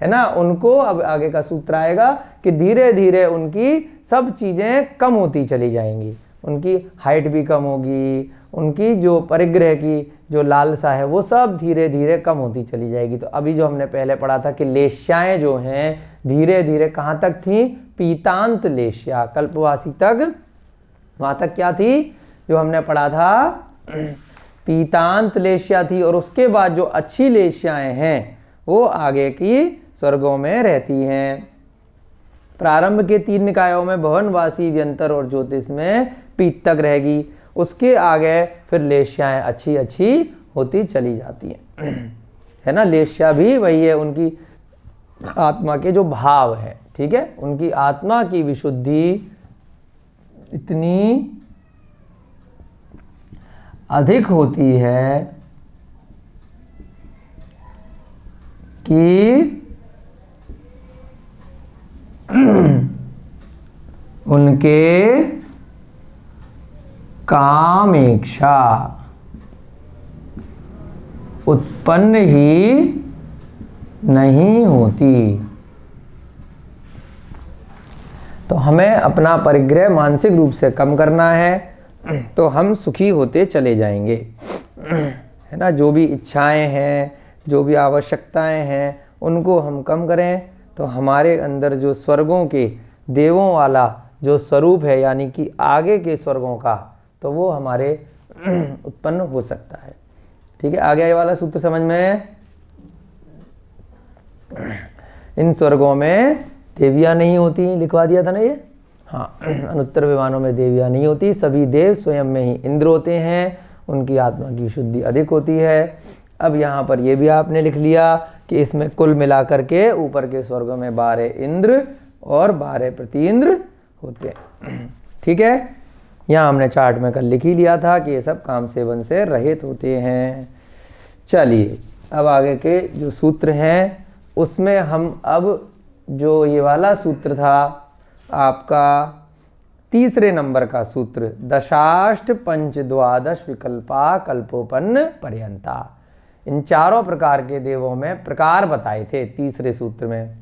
है ना। उनको अब आगे का सूत्र आएगा कि धीरे धीरे उनकी सब चीज़ें कम होती चली जाएंगी, उनकी हाइट भी कम होगी, उनकी जो परिग्रह की जो लालसा है वो सब धीरे धीरे कम होती चली जाएगी। तो अभी जो हमने पहले पढ़ा था कि लेश्याएँ जो हैं धीरे धीरे कहाँ तक थी? पीतांत लेश्या, कल्पवासी तक, वहाँ तक क्या थी जो हमने पढ़ा था? पीतांत लेश्या थी। और उसके बाद जो अच्छी लेश्याएँ हैं वो आगे की स्वर्गों में रहती हैं। प्रारंभ के 3 निकायों में भवनवासी, व्यंतर और ज्योतिष में पीत तक रहेगी, उसके आगे फिर लेश्याएँ अच्छी अच्छी होती चली जाती हैं, है ना। लेश्या भी वही है, उनकी आत्मा के जो भाव है, ठीक है, उनकी आत्मा की विशुद्धि इतनी अधिक होती है कि उनके कामेक्षा उत्पन्न ही नहीं होती। तो हमें अपना परिग्रह मानसिक रूप से कम करना है तो हम सुखी होते चले जाएंगे, है ना। जो भी इच्छाएं हैं, जो भी आवश्यकताएं हैं, उनको हम कम करें तो हमारे अंदर जो स्वर्गों के देवों वाला जो स्वरूप है, यानी कि आगे के स्वर्गों का, तो वो हमारे उत्पन्न हो सकता है। ठीक है, आगे वाला सूत्र समझ में? इन स्वर्गों में देवियाँ नहीं होती, लिखवा दिया था ना ये, हाँ। अनुत्तर विमानों में देवियाँ नहीं होती, सभी देव स्वयं में ही इंद्र होते हैं, उनकी आत्मा की शुद्धि अधिक होती है। अब यहाँ पर ये भी आपने लिख लिया कि इसमें कुल मिलाकर के ऊपर के स्वर्गों में 12 इंद्र और 12 प्रतीन्द्र होते हैं। ठीक है, यहाँ हमने चार्ट में कल लिख ही लिया था कि ये सब काम सेवन से रहित होते हैं। चलिए अब आगे के जो सूत्र हैं उसमें हम अब जो ये वाला सूत्र था आपका 3 नंबर का सूत्र, दशाष्ट पंच द्वादश विकल्पा कल्पोपन्न पर्यंता, इन चारों प्रकार के देवों में प्रकार बताए थे 3 सूत्र में,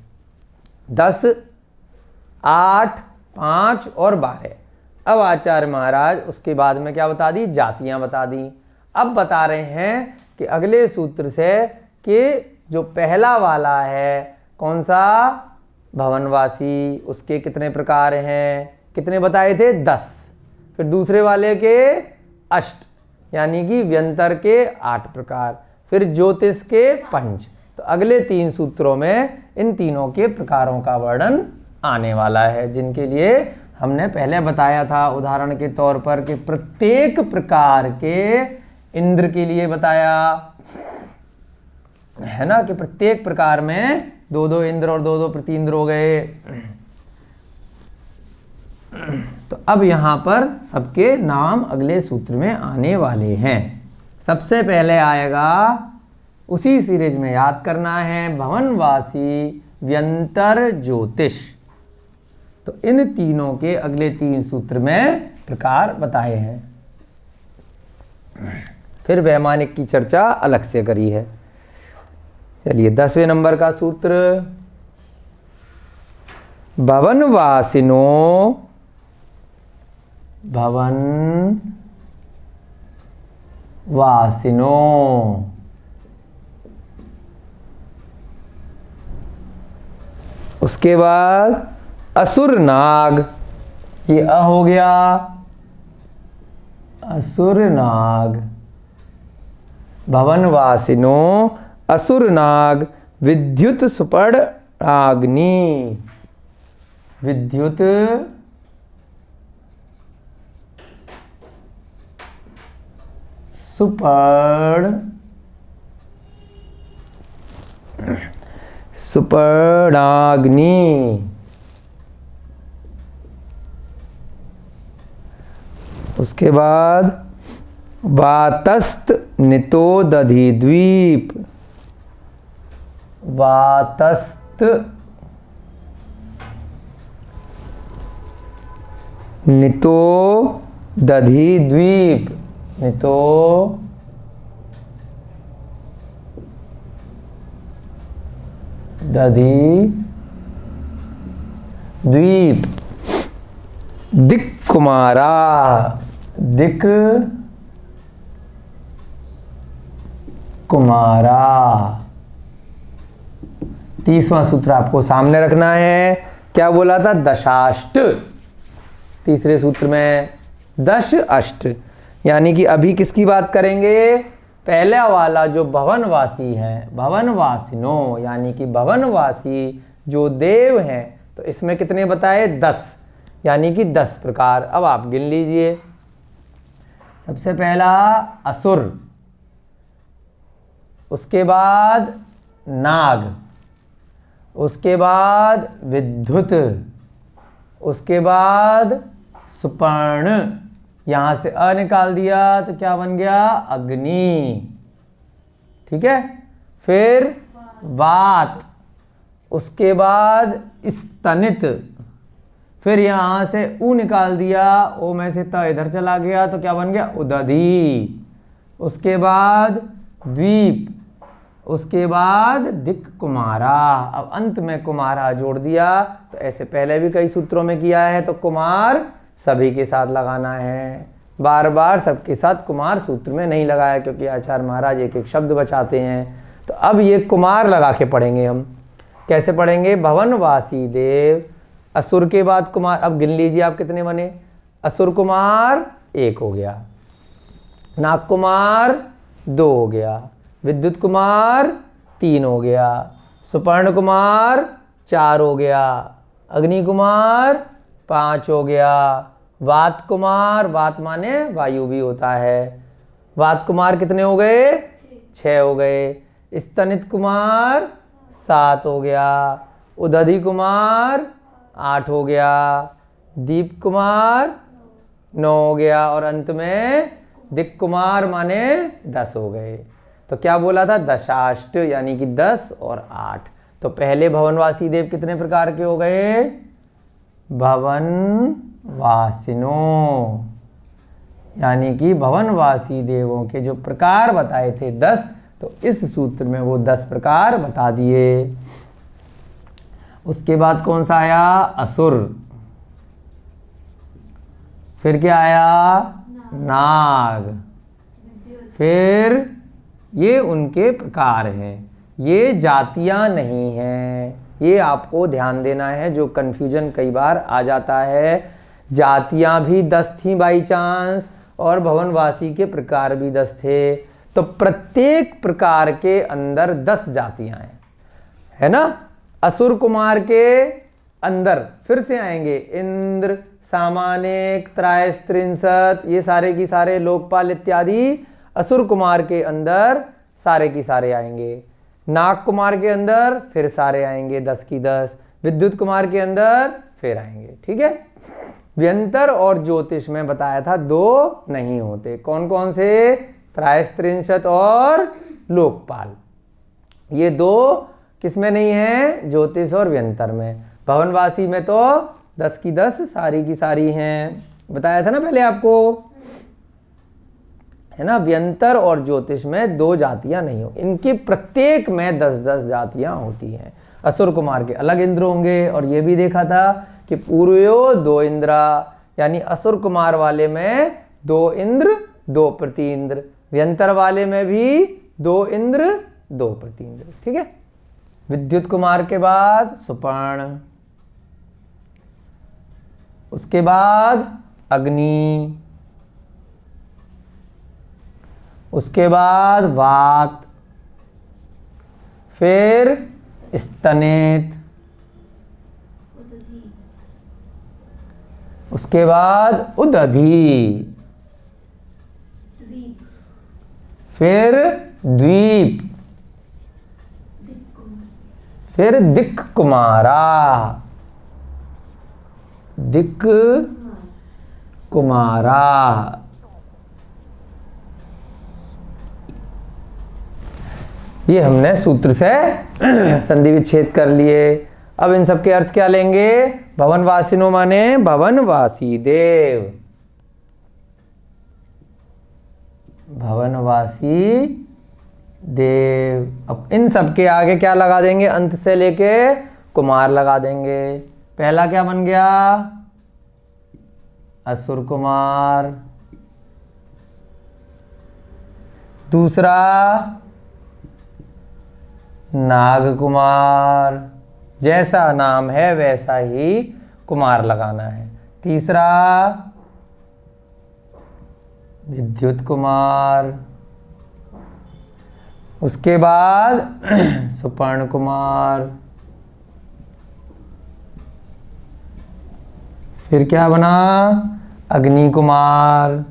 10, 8, 5 और 12। अब आचार्य महाराज उसके बाद में क्या बता दी? जातियां बता दी। अब बता रहे हैं कि अगले सूत्र से कि जो पहला वाला है कौन सा? भवनवासी, उसके कितने प्रकार हैं? कितने बताए थे? 10। फिर दूसरे वाले के अष्ट, यानी कि व्यंतर के 8 प्रकार, फिर ज्योतिष के 5। तो अगले 3 सूत्रों में इन तीनों के प्रकारों का वर्णन आने वाला है, जिनके लिए हमने पहले बताया था उदाहरण के तौर पर कि प्रत्येक प्रकार के इंद्र के लिए बताया है ना, कि प्रत्येक प्रकार में 2-2 इंद्र और 2-2 प्रतीन्द्र हो गए। तो अब यहां पर सबके नाम अगले सूत्र में आने वाले हैं। सबसे पहले आएगा, उसी सीरीज में याद करना है, भवनवासी, व्यंतर, ज्योतिष। तो इन तीनों के अगले 3 सूत्र में प्रकार बताए हैं। फिर वैमानिक की चर्चा अलग से करी है। चलिए 10वें नंबर का सूत्र, भवनवासिनो, भवनवासिनो, उसके बाद असुर नाग, ये अ हो गया, असुर नाग, भवनवासिनो, असुर नाग, विद्युत सुपर्णाग्नि, विद्युत सुपर्णाग्नि, उसके बाद वातस्त नितोदधि द्वीप, वातस्त नितोदधि द्वीप, नितोदधि द्वीप, दिक् कुमारा, दिक् कुमारा। 30वां सूत्र आपको सामने रखना है। क्या बोला था? दशाष्ट। तीसरे सूत्र में दश अष्ट, यानी कि अभी किसकी बात करेंगे? पहला वाला जो भवनवासी है, भवनवासिनो, यानी कि भवनवासी जो देव हैं, तो इसमें कितने बताए? 10, यानी कि 10 प्रकार। अब आप गिन लीजिए। सबसे पहला असुर, उसके बाद नाग, उसके बाद विद्युत, उसके बाद सुपर्ण, यहां से अ निकाल दिया तो क्या बन गया? अग्नि। ठीक है। फिर वात, उसके बाद स्तनित, फिर यहां से उ निकाल दिया, ओ में से त इधर चला गया तो क्या बन गया? उदधि। उसके बाद द्वीप, उसके बाद दिक् कुमारा। अब अंत में कुमारा जोड़ दिया। तो ऐसे पहले भी कई सूत्रों में किया है। तो कुमार सभी के साथ लगाना है, बार बार सबके साथ कुमार सूत्र में नहीं लगाया, क्योंकि आचार्य महाराज एक एक शब्द बचाते हैं। तो अब ये कुमार लगा के पढ़ेंगे हम। कैसे पढ़ेंगे? भवनवासी देव, असुर के बाद कुमार। अब गिन लीजिए आप कितने बने। असुर कुमार 1 हो गया, नाग कुमार 2 हो गया, विद्युत कुमार 3 हो गया, सुपर्ण कुमार 4 हो गया, अग्नि कुमार 5 हो गया, वात कुमार, वात माने वायु भी होता है, वात कुमार कितने हो गए? 6 हो गए, स्तनित कुमार 7 हो गया, उदधि कुमार 8 हो गया, दीप कुमार 9 हो गया, और अंत में दिक् कुमार माने 10 हो गए। तो क्या बोला था? दशाष्ट, यानी कि 10 और 8। तो पहले भवनवासी देव कितने प्रकार के हो गए? भवनवासिनो, यानी कि भवनवासी देवों के जो प्रकार बताए थे 10, तो इस सूत्र में वो 10 प्रकार बता दिए। उसके बाद कौन सा आया? असुर। फिर क्या आया? नाग। फिर ये उनके प्रकार हैं, ये जातियां नहीं हैं। ये आपको ध्यान देना है, जो कन्फ्यूजन कई बार आ जाता है। जातियां भी 10 थी बाई चांस, और भवनवासी के प्रकार भी 10 थे। तो प्रत्येक प्रकार के अंदर 10 जातियां हैं, है ना। असुर कुमार के अंदर फिर से आएंगे इंद्र, सामानिक, त्रायस्त्रिंसत, ये सारे की सारे, लोकपाल इत्यादि असुर कुमार के अंदर सारे की सारे आएंगे। नाग कुमार के अंदर फिर सारे आएंगे 10 की 10, विद्युत कुमार के अंदर फिर आएंगे। ठीक है। व्यंतर और ज्योतिष में बताया था 2 नहीं होते। कौन कौन से? त्रायस्त्रिंशत और लोकपाल, ये दो किसमें नहीं है? ज्योतिष और व्यंतर में। भवनवासी में तो 10 की 10 सारी की सारी हैं, बताया था ना पहले आपको, है ना। व्यंतर और ज्योतिष में 2 जातियां नहीं हो, इनकी प्रत्येक में 10-10 जातियां होती हैं। असुर कुमार के अलग इंद्र होंगे, और ये भी देखा था कि पूर्वयो 2 इंद्रा, यानी असुर कुमार वाले में 2 इंद्र 2 प्रति इंद्र, व्यंतर वाले में भी 2 इंद्र 2 प्रति इंद्र, ठीक है। विद्युत कुमार के बाद सुपर्ण, उसके बाद अग्नि, उसके बाद वात, फिर स्तनेत, उसके बाद उदधी, फिर द्वीप, फिर दिक् कुमारा, दिक् कुमारा, ये हमने सूत्र से संधि विच्छेद कर लिए। अब इन सब के अर्थ क्या लेंगे? भवनवासिनो माने भवनवासी देव, भवनवासी देव। अब इन सब के आगे क्या लगा देंगे? अंत से लेके कुमार लगा देंगे। पहला क्या बन गया? असुर कुमार, दूसरा नाग कुमार, जैसा नाम है वैसा ही कुमार लगाना है। तीसरा विद्युत कुमार, उसके बाद सुपर्ण कुमार, फिर क्या बना? अग्नि कुमार,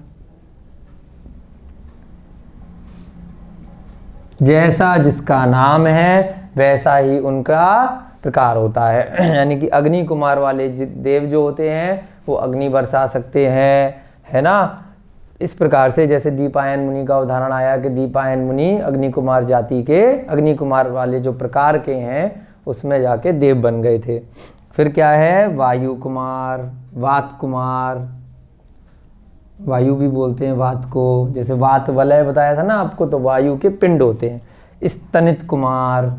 जैसा जिसका नाम है वैसा ही उनका प्रकार होता है। यानी कि अग्नि कुमार वाले देव जो होते हैं वो अग्नि बरसा सकते हैं, है ना। इस प्रकार से जैसे दीपायन मुनि का उदाहरण आया कि दीपायन मुनि अग्नि कुमार जाति के, अग्नि कुमार वाले जो प्रकार के हैं उसमें जाके देव बन गए थे। फिर क्या है? वायु कुमार, वात कुमार, वायु भी बोलते हैं वात को, जैसे वात वलय बताया था ना आपको, तो वायु के पिंड होते हैं। स्तनित कुमार,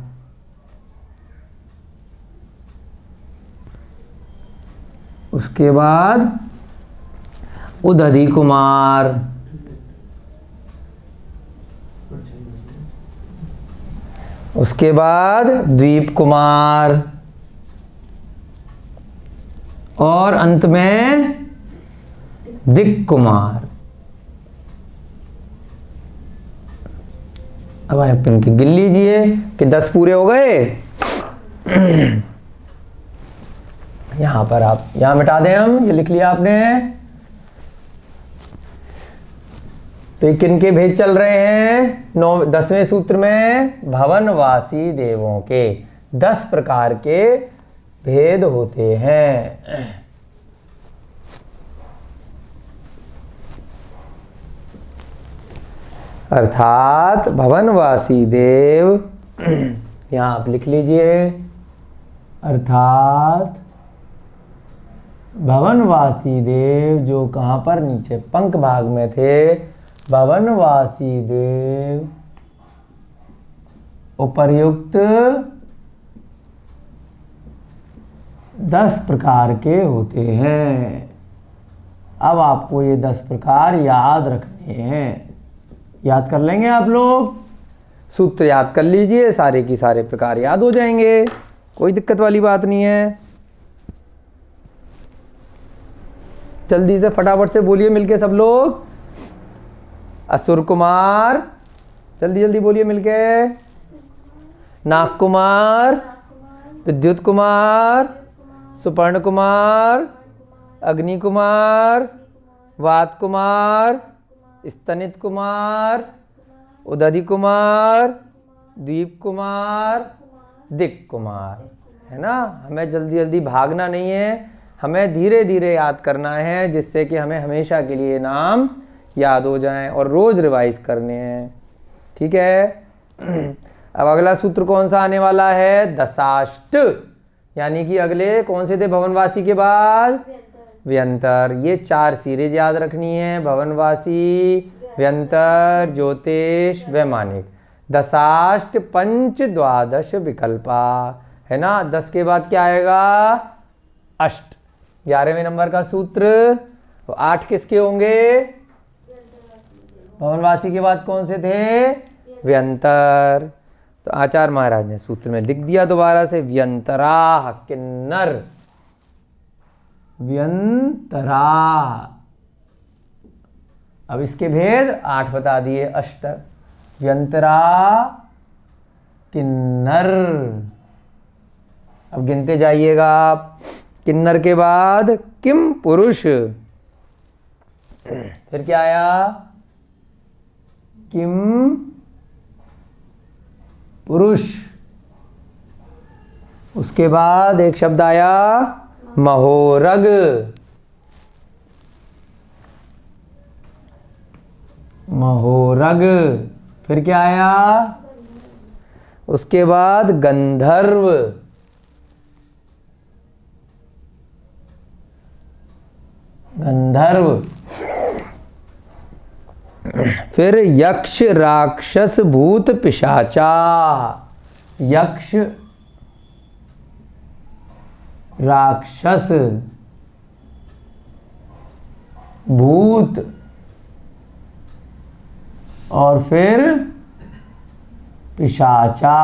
उसके बाद उदधी कुमार, उसके बाद द्वीप कुमार, और अंत में दिक् कुमार। अब आप इनकी गिन लीजिए कि 10 पूरे हो गए। यहां पर आप यहां मिटा दें, हम ये लिख लिया आपने। तो किन के भेद चल रहे हैं? 10वें सूत्र में भवनवासी देवों के 10 प्रकार के भेद होते हैं। अर्थात भवनवासी देव, यहां आप लिख लीजिए, अर्थात भवनवासी देव जो कहां पर? नीचे पंख भाग में थे। भवनवासी देव उपर्युक्त 10 प्रकार के होते हैं। अब आपको ये 10 प्रकार याद रखने हैं। याद कर लेंगे आप लोग? सूत्र याद कर लीजिए, सारे की सारे प्रकार याद हो जाएंगे, कोई दिक्कत वाली बात नहीं है। जल्दी से फटाफट से बोलिए मिलके सब लोग। असुर कुमार, जल्दी जल्दी बोलिए मिलके। नाग कुमार, विद्युत कुमार, सुपर्ण कुमार, अग्नि कुमार, वात कुमार, स्तनित कुमार, उदधी कुमार, द्वीप कुमार, दिक् कुमार, है ना। हमें जल्दी जल्दी भागना नहीं है, हमें धीरे धीरे याद करना है, जिससे कि हमें हमेशा के लिए नाम याद हो जाएं और रोज रिवाइज करने हैं। ठीक है। अब अगला सूत्र कौन सा आने वाला है? दशाष्ट, यानी कि अगले कौन से थे भवनवासी के बाद? व्यंतर। ये 4 सीरीज याद रखनी है, भवनवासी, व्यंतर, ज्योतिष, वैमानिक। दशाष्ट पंच द्वादश विकल्पा, है ना। 10 के बाद क्या आएगा? अष्ट। 11वें नंबर का सूत्र। तो 8 किसके होंगे? भवनवासी के बाद कौन से थे? व्यंतर। तो आचार्य महाराज ने सूत्र में लिख दिया दोबारा से, व्यंतरा किन्नर, व्यंतरा। अब इसके भेद 8 बता दिए, अष्ट, व्यंतरा, किन्नर। अब गिनते जाइएगा आप। किन्नर के बाद किम पुरुष, फिर क्या आया? किम पुरुष। उसके बाद एक शब्द आया महोरग, महोरग। फिर क्या आया? उसके बाद गंधर्व, गंधर्व। फिर यक्ष, राक्षस, भूत, पिशाचा। यक्ष, राक्षस, भूत और फिर पिशाचा।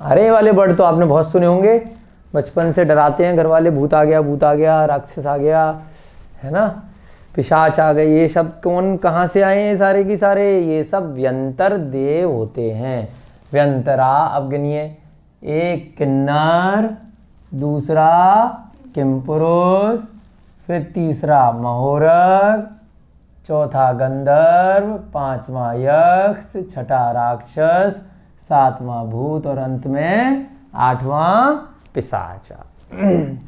अरे वाले वर्ड तो आपने बहुत सुने होंगे, बचपन से डराते हैं घर वाले, भूत आ गया, भूत आ गया, राक्षस आ गया, है ना, पिशाच आ गए। ये सब कौन कहाँ से आए हैं? सारे की सारे ये सब व्यंतर देव होते हैं। व्यंतरा। अब गिनिए, एक किन्नर, दूसरा किमपुरुष, फिर तीसरा महोरग, चौथा गंधर्व, पांचवा यक्ष, छठा राक्षस, सातवां भूत और अंत में 8वां पिशाचा।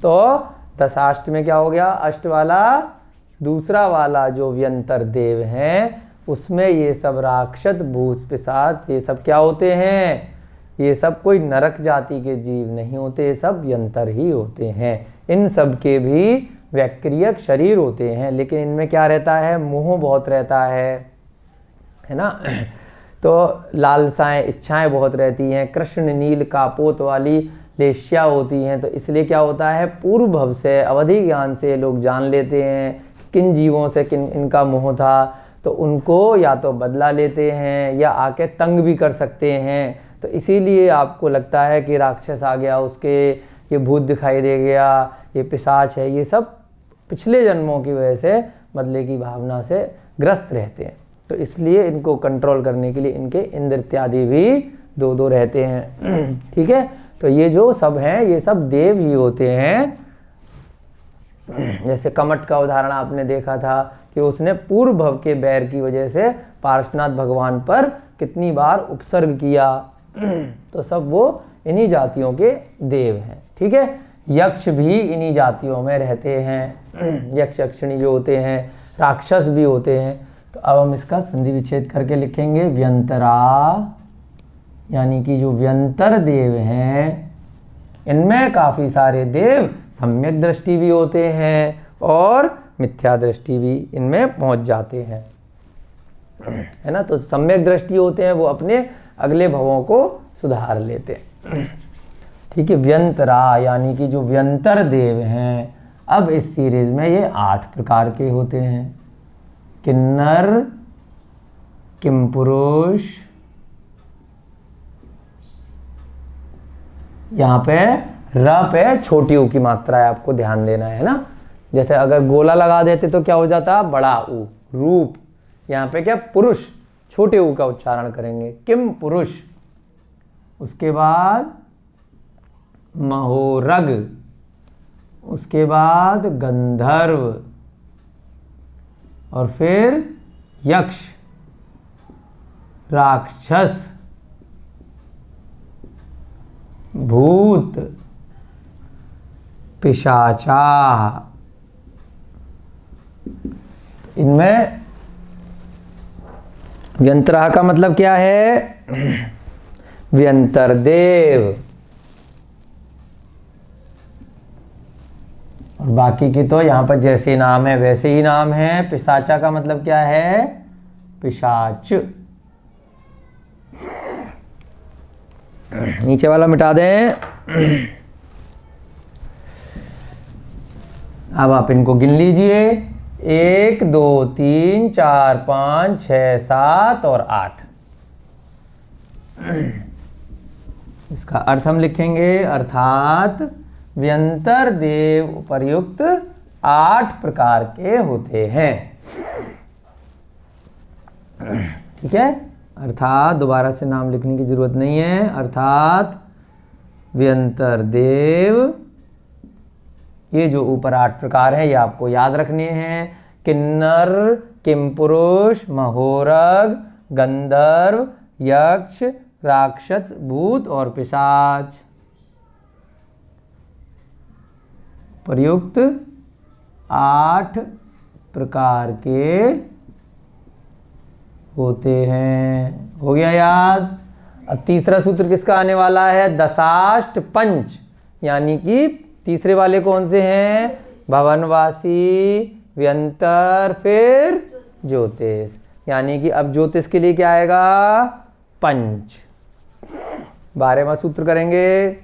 तो दशाष्ट में क्या हो गया? अष्ट वाला, दूसरा वाला जो व्यंतर देव हैं उसमें ये सब राक्षस, भूत, पिशाच ये सब क्या होते हैं? ये सब कोई नरक जाति के जीव नहीं होते, ये सब व्यंतर ही होते हैं। इन सब के भी वैक्रियक शरीर होते हैं, लेकिन इनमें क्या रहता है? मोह बहुत रहता है ना। तो लालसाएं, इच्छाएं बहुत रहती हैं। कृष्ण नील कापोत वाली लेश्या होती हैं। तो इसलिए क्या होता है? पूर्व भव से, अवधि ज्ञान से लोग जान लेते हैं किन जीवों से किन इनका मोह था, तो उनको या तो बदला लेते हैं या आके तंग भी कर सकते हैं। तो इसीलिए आपको लगता है कि राक्षस आ गया उसके, ये भूत दिखाई दे गया, ये पिशाच है, ये सब पिछले जन्मों की वजह से बदले की भावना से ग्रस्त रहते हैं। तो इसलिए इनको कंट्रोल करने के लिए इनके इंद्र इत्यादि भी 2 रहते हैं। ठीक है। तो ये जो सब हैं ये सब देव ही होते हैं। जैसे कमट का उदाहरण आपने देखा था कि उसने पूर्व भव के बैर की वजह से पार्श्वनाथ भगवान पर कितनी बार उपसर्ग किया। तो सब वो इन्हीं जातियों के देव हैं। ठीक है। यक्ष भी इन्हीं जातियों में रहते हैं। यक्ष यक्षिणी जो होते हैं, राक्षस भी होते हैं। तो अब हम इसका संधि विच्छेद करके लिखेंगे, व्यंतरा, यानी कि जो व्यंतर देव हैं इनमें काफ़ी सारे देव सम्यक दृष्टि भी होते हैं और मिथ्या दृष्टि भी इनमें पहुंच जाते हैं, है ना। तो सम्यक दृष्टि होते हैं, वो अपने अगले भवों को सुधार लेते हैं। ठीक है। व्यंतरा यानी कि जो व्यंतर देव हैं, अब इस सीरीज में ये 8 प्रकार के होते हैं। किन्नर, किमपुरुष, यहाँ पे र पे छोटी ऊ की मात्रा है, आपको ध्यान देना है ना। जैसे अगर गोला लगा देते तो क्या हो जाता? बड़ा ऊ, रूप। यहाँ पे क्या? पुरुष, छोटे ऊ का उच्चारण करेंगे, किम पुरुष। उसके बाद महोरग, उसके बाद गंधर्व और फिर यक्ष, राक्षस, भूत, पिशाचा, इनमें व्यंतराह का मतलब क्या है? व्यंतर देव। और बाकी की तो यहां पर जैसे नाम है वैसे ही नाम है। पिशाचा का मतलब क्या है? पिशाच। नीचे वाला मिटा दें। अब आप इनको गिन लीजिए। 1 2 3 4 5 6 7 और 8। इसका अर्थ हम लिखेंगे, अर्थात व्यंतर देव उपर्युक्त 8 प्रकार के होते हैं। ठीक है, अर्थात दोबारा से नाम लिखने की जरूरत नहीं है। अर्थात व्यंतर देव, ये जो ऊपर 8 प्रकार है ये आपको याद रखने हैं। किन्नर, किमपुरुष, महोरग, गंधर्व, यक्ष, राक्षस, भूत और पिशाच। प्रयुक्त 8 प्रकार के होते हैं। हो गया याद? अब तीसरा सूत्र किसका आने वाला है? दशाष्ट पंच, यानी कि तीसरे वाले कौन से हैं? भवनवासी, व्यंतर, फिर ज्योतिष। यानी कि अब ज्योतिष के लिए क्या आएगा? पंच। 12वां सूत्र करेंगे।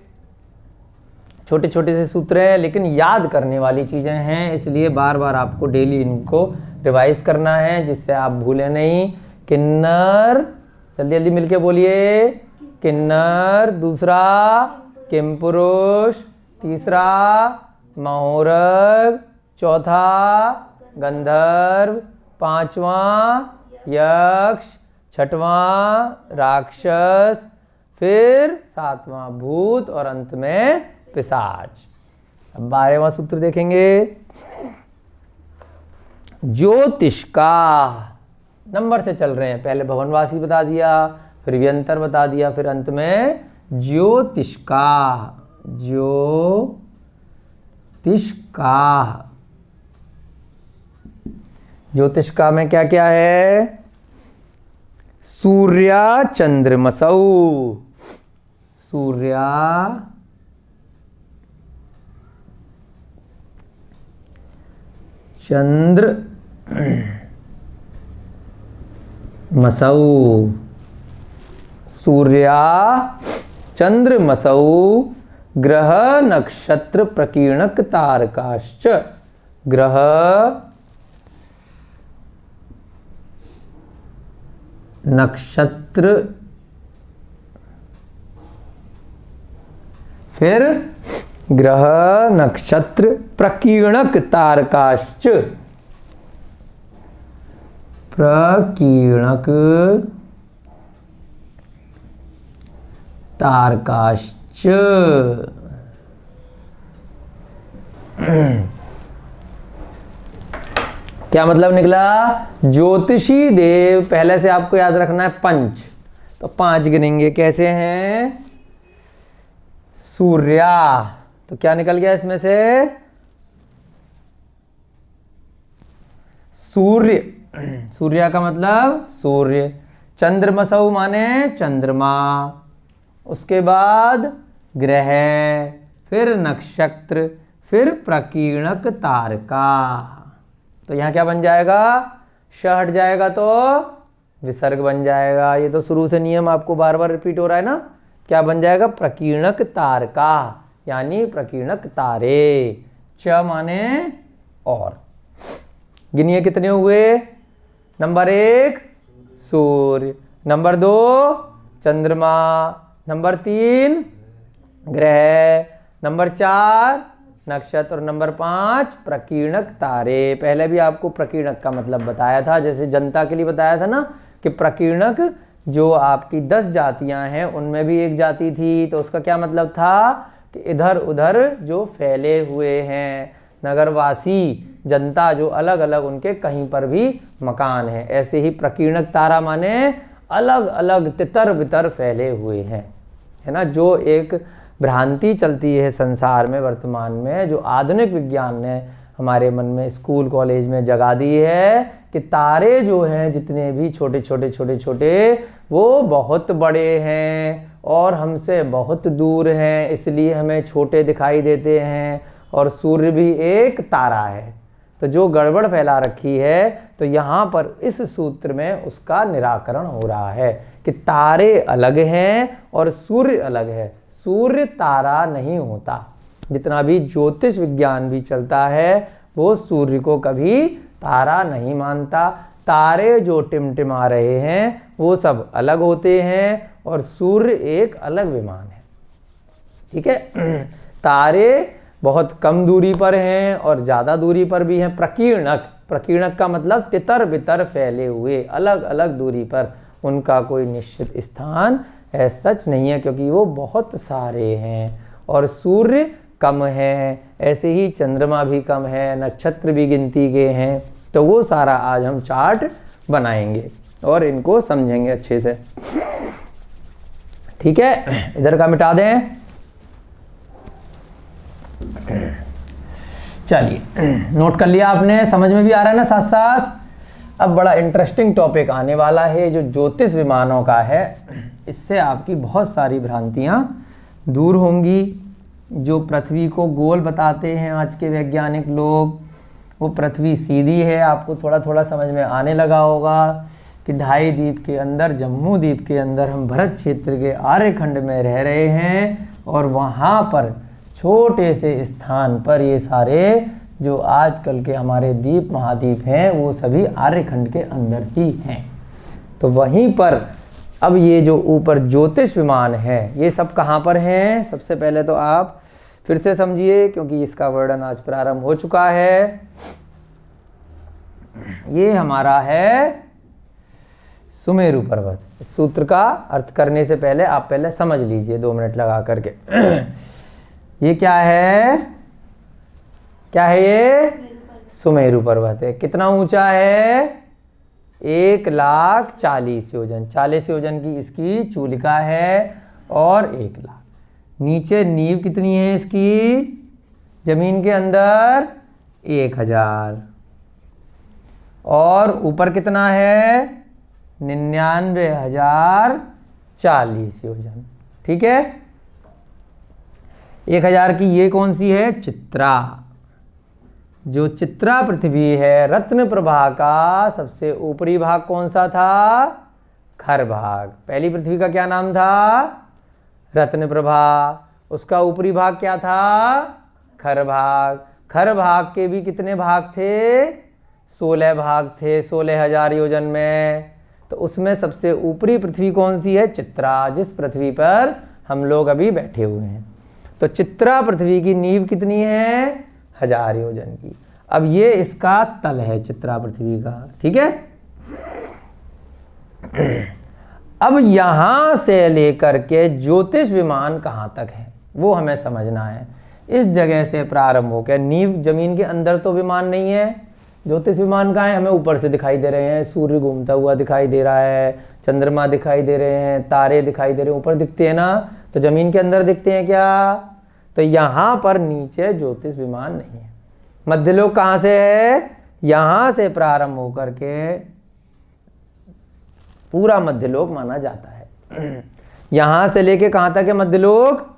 छोटे छोटे से सूत्र हैं लेकिन याद करने वाली चीजें हैं, इसलिए बार बार आपको डेली इनको रिवाइज करना है जिससे आप भूलें नहीं। किन्नर, जल्दी जल्दी मिलके बोलिए। किन्नर, दूसरा किमपुरुष, तीसरा महोरग, चौथा गंधर्व, 5वां यक्ष, 6वां राक्षस, फिर 7वां भूत और अंत में पिशाच। अब 12वां सूत्र देखेंगे। ज्योतिष का नंबर से चल रहे हैं। पहले भवनवासी बता दिया, फिर व्यंतर बता दिया, फिर अंत में ज्योतिष का। ज्योतिष का, ज्योतिष का में क्या क्या है? सूर्या चंद्रमसौ, सूर्या चंद्र मसौ, सूर्या चंद्र मसौ, ग्रह नक्षत्र प्रकीर्णक तारकाश्च। ग्रह नक्षत्र, फिर ग्रह नक्षत्र प्रकीर्णक तारकाश्च। प्रकीर्णक तारकाश्च। क्या मतलब निकला? ज्योतिषी देव, पहले से आपको याद रखना है पंच, तो 5 गिनेंगे। कैसे हैं? सूर्या, तो क्या निकल गया इसमें से? सूर्य। सूर्या का मतलब सूर्य। चंद्रमसौ माने चंद्रमा। उसके बाद ग्रह, फिर नक्षत्र, फिर प्रकीर्णक तारका। तो यहां क्या बन जाएगा? श हट जाएगा तो विसर्ग बन जाएगा। ये तो शुरू से नियम आपको बार बार रिपीट हो रहा है ना। क्या बन जाएगा? प्रकीर्णक तारका, यानी प्रकीर्णक तारे। च माने और। गिनिए कितने हुए? नंबर 1 सूर्य, नंबर 2 चंद्रमा, नंबर 3 ग्रह, नंबर 4 नक्षत्र और नंबर 5 प्रकीर्णक तारे। पहले भी आपको प्रकीर्णक का मतलब बताया था, जैसे जनता के लिए बताया था ना कि प्रकीर्णक जो आपकी 10 जातियां हैं उनमें भी एक जाति थी, तो उसका क्या मतलब था कि इधर उधर जो फैले हुए हैं, नगरवासी जनता जो अलग अलग उनके कहीं पर भी मकान है। ऐसे ही प्रकीर्णक तारा माने अलग अलग तितर बितर फैले हुए हैं, है ना। जो एक भ्रांति चलती है संसार में वर्तमान में, जो आधुनिक विज्ञान ने हमारे मन में स्कूल कॉलेज में जगा दी है कि तारे जो हैं जितने भी छोटे छोटे छोटे छोटे वो बहुत बड़े हैं और हमसे बहुत दूर हैं, इसलिए हमें छोटे दिखाई देते हैं, और सूर्य भी एक तारा है। तो जो गड़बड़ फैला रखी है, तो यहाँ पर इस सूत्र में उसका निराकरण हो रहा है कि तारे अलग हैं और सूर्य अलग है। सूर्य तारा नहीं होता। जितना भी ज्योतिष विज्ञान भी चलता है वो सूर्य को कभी तारा नहीं मानता। तारे जो टिमटिमा रहे हैं वो सब अलग होते हैं और सूर्य एक अलग विमान है। ठीक है। तारे बहुत कम दूरी पर हैं और ज़्यादा दूरी पर भी हैं। प्रकीर्णक, प्रकीर्णक का मतलब तितर बितर फैले हुए, अलग अलग दूरी पर, उनका कोई निश्चित स्थान है सच नहीं है, क्योंकि वो बहुत सारे हैं। और सूर्य कम है, ऐसे ही चंद्रमा भी कम है, नक्षत्र भी गिनती के हैं। तो वो सारा आज हम चार्ट बनाएंगे और इनको समझेंगे अच्छे से। ठीक है, इधर का मिटा दें। चलिए, नोट कर लिया आपने, समझ में भी आ रहा है ना साथ साथ। अब बड़ा इंटरेस्टिंग टॉपिक आने वाला है जो ज्योतिष विमानों का है। इससे आपकी बहुत सारी भ्रांतियां दूर होंगी। जो पृथ्वी को गोल बताते हैं आज के वैज्ञानिक लोग, वो पृथ्वी सीधी है। आपको थोड़ा थोड़ा समझ में आने लगा होगा कि 2.5 द्वीप के अंदर, जम्मू द्वीप के अंदर हम भरत क्षेत्र के आर्यखंड में रह रहे हैं, और वहाँ पर छोटे से स्थान पर ये सारे जो आजकल के हमारे द्वीप महाद्वीप हैं वो सभी आर्यखंड के अंदर ही हैं। तो वहीं पर अब ये जो ऊपर ज्योतिष विमान है ये सब कहाँ पर हैं? सबसे पहले तो आप फिर से समझिए, क्योंकि इसका वर्णन आज प्रारंभ हो चुका है। ये हमारा है सुमेरु पर्वत। इस सूत्र का अर्थ करने से पहले आप पहले समझ लीजिए 2 मिनट लगा करके। ये क्या है? क्या है ये? सुमेरु पर्वत है। कितना ऊंचा है? 1,40,000 योजन। 40 योजन की इसकी चूलिका है और 1 लाख। नीचे नींव कितनी है इसकी? जमीन के अंदर 1000। और ऊपर कितना है? 99,040 योजन। ठीक है। 1000 की ये कौन सी है? चित्रा। जो चित्रा पृथ्वी है, रत्न प्रभा का सबसे ऊपरी भाग कौन सा था? खर भाग। पहली पृथ्वी का क्या नाम था? रत्न प्रभा। उसका ऊपरी भाग क्या था? खर भाग। खर भाग के भी कितने भाग थे? 16 भाग थे 16,000 योजन में। तो उसमें सबसे ऊपरी पृथ्वी कौन सी है? चित्रा, जिस पृथ्वी पर हम लोग अभी बैठे हुए हैं। तो चित्रा पृथ्वी की नींव कितनी है? 1000 योजन की। अब ये इसका तल है चित्रा पृथ्वी का। ठीक है। अब यहां से लेकर के ज्योतिष विमान कहां तक है वो हमें समझना है। इस जगह से प्रारंभ होकर, नींव जमीन के अंदर तो विमान नहीं है, ज्योतिष विमान कहाँ है? हमें ऊपर से दिखाई दे रहे हैं। सूर्य घूमता हुआ दिखाई दे रहा है, चंद्रमा दिखाई दे रहे हैं, तारे दिखाई दे रहे हैं, ऊपर दिखते हैं ना। तो जमीन के अंदर दिखते हैं क्या? तो यहाँ पर नीचे ज्योतिष विमान नहीं है। मध्यलोक कहाँ से है? यहाँ से प्रारंभ होकर के पूरा मध्यलोक माना जाता है। यहाँ से लेके कहाँ तक है मध्यलोक?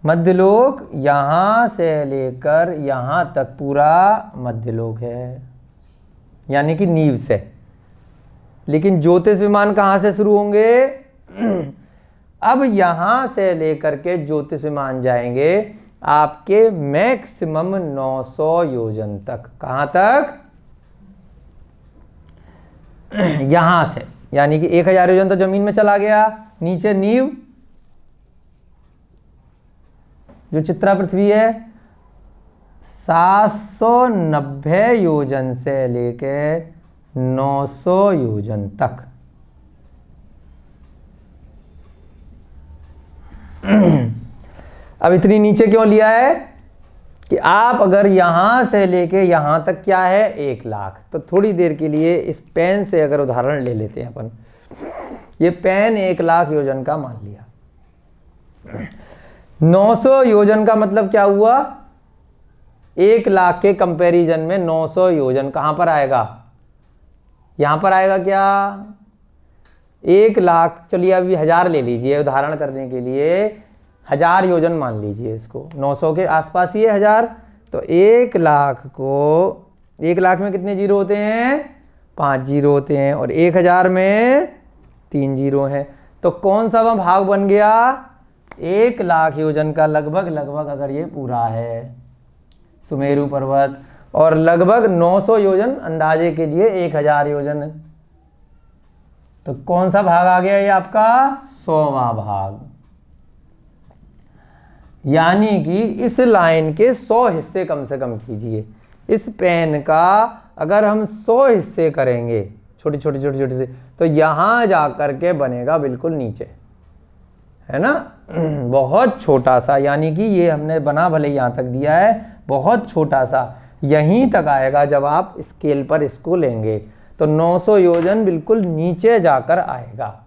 मध्यलोक यहाँ से लेकर यहाँ तक पूरा मध्यलोक है, यानी कि नींव से। लेकिन ज्योतिष विमान कहाँ से शुरू होंगे? अब यहाँ से लेकर के ज्योतिष विमान जाएंगे आपके मैक्सिमम 900 योजन तक। कहाँ तक? यहाँ से, यानी कि 1000 योजन तो जमीन में चला गया। नीचे नींव जो चित्रा पृथ्वी है 790 योजन से लेके 900 योजन तक। अब इतनी नीचे क्यों लिया है कि आप अगर यहां से लेके यहां तक क्या है? 1 लाख। तो थोड़ी देर के लिए इस पेन से अगर उदाहरण ले लेते हैं अपन। ये पेन 1 लाख योजन का मान लिया। 900 योजन का मतलब क्या हुआ? 1 लाख के कंपैरिजन में 900 योजन कहां पर आएगा? यहाँ पर आएगा क्या 1,00,000, चलिए अभी 1000 ले लीजिए उदाहरण करने के लिए, 1000 योजन मान लीजिए इसको, 900 के आसपास ही है 1000, तो 1,00,000 को 1,00,000 में कितने जीरो होते हैं 5 जीरो होते हैं, और 1000 में 3 जीरो हैं, तो कौन सा वह भाग बन गया 1,00,000 योजन का लगभग लगभग, अगर ये पूरा है सुमेरु पर्वत, और लगभग 900 योजन अंदाजे के लिए 1000 योजन, तो कौन सा भाग आ गया ये आपका 100वां भाग। यानी कि इस लाइन के 100 हिस्से कम से कम कीजिए। इस पेन का अगर हम 100 हिस्से करेंगे छोटे छोटे छोटे छोटे से, तो यहां जाकर के बनेगा बिल्कुल नीचे, है ना बहुत छोटा सा, यानी कि ये हमने बना भले यहां तक दिया है, बहुत छोटा सा यहीं तक आएगा जब आप स्केल पर इसको लेंगे, तो 900 योजन बिल्कुल नीचे जाकर आएगा।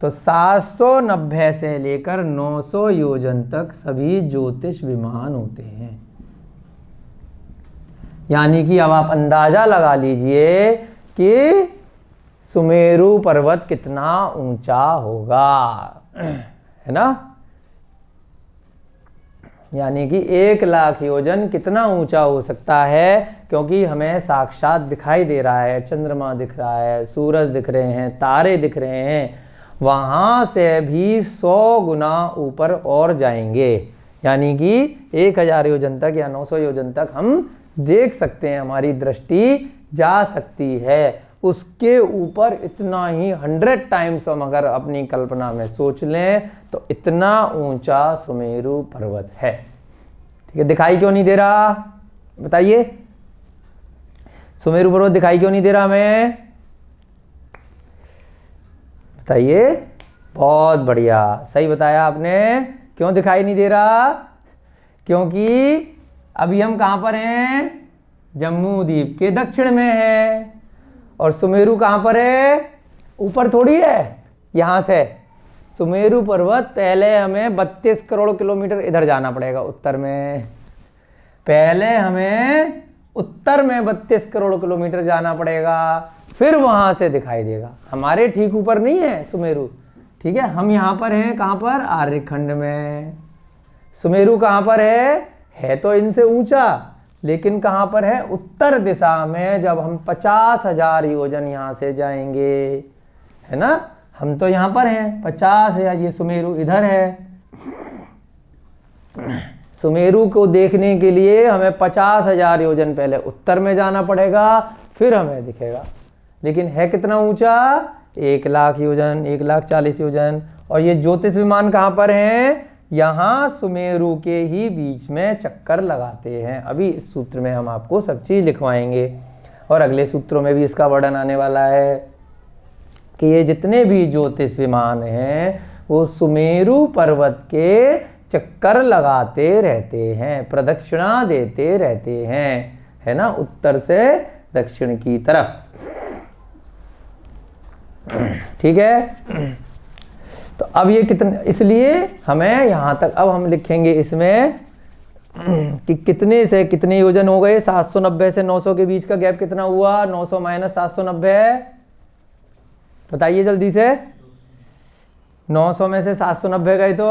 तो 790 से लेकर 900 योजन तक सभी ज्योतिष विमान होते हैं। यानी कि अब आप अंदाजा लगा लीजिए कि सुमेरु पर्वत कितना ऊंचा होगा, है ना। यानी कि 1,00,000 योजन कितना ऊंचा हो सकता है, क्योंकि हमें साक्षात दिखाई दे रहा है, चंद्रमा दिख रहा है, सूरज दिख रहे हैं, तारे दिख रहे हैं, वहां से भी 100 गुना ऊपर और जाएंगे। यानी कि 1000 योजन तक या 900 योजन तक हम देख सकते हैं, हमारी दृष्टि जा सकती है। उसके ऊपर इतना ही 100 टाइम्स हम अगर अपनी कल्पना में सोच लें तो इतना ऊंचा सुमेरु पर्वत है। ठीक है, दिखाई क्यों नहीं दे रहा बताइए, सुमेरु पर्वत दिखाई क्यों नहीं दे रहा हमें बताइए। बहुत बढ़िया, सही बताया आपने, क्यों दिखाई नहीं दे रहा, क्योंकि अभी हम कहां पर हैं, जम्मू द्वीप के दक्षिण में है, और सुमेरु कहां पर है, ऊपर थोड़ी है। यहां से सुमेरु पर्वत पहले हमें 32 करोड़ किलोमीटर इधर जाना पड़ेगा उत्तर में, पहले हमें उत्तर में 32 करोड़ किलोमीटर जाना पड़ेगा, फिर वहां से दिखाई देगा। हमारे ठीक ऊपर नहीं है सुमेरु, ठीक है, हम यहां पर हैं, कहां पर, आर्यखंड में। सुमेरु कहां पर है तो इनसे ऊंचा, लेकिन कहां पर है, उत्तर दिशा में। जब हम 50,000 योजन यहां से जाएंगे, है ना, हम तो यहां पर हैं 50,000, ये सुमेरु इधर है। सुमेरु को देखने के लिए हमें 50,000 योजन पहले उत्तर में जाना पड़ेगा, फिर हमें दिखेगा। लेकिन है कितना ऊंचा, 1,00,000 योजन, 1,40,000 योजन। और ये ज्योतिष विमान कहां पर हैं, यहां सुमेरु के ही बीच में चक्कर लगाते हैं। अभी इस सूत्र में हम आपको सब चीज लिखवाएंगे, और अगले सूत्रों में भी इसका वर्णन आने वाला है कि ये जितने भी ज्योतिष विमान हैं वो सुमेरु पर्वत के चक्कर लगाते रहते हैं, प्रदक्षिणा देते रहते हैं, है ना, उत्तर से दक्षिण की तरफ। ठीक है, तो अब ये कितने, इसलिए हमें यहां तक अब हम लिखेंगे इसमें कि कितने से कितने योजन हो गए। 790 से 900 के बीच का गैप कितना हुआ, 900 माइनस 790, बताइए जल्दी से। 900 में से 790 गए तो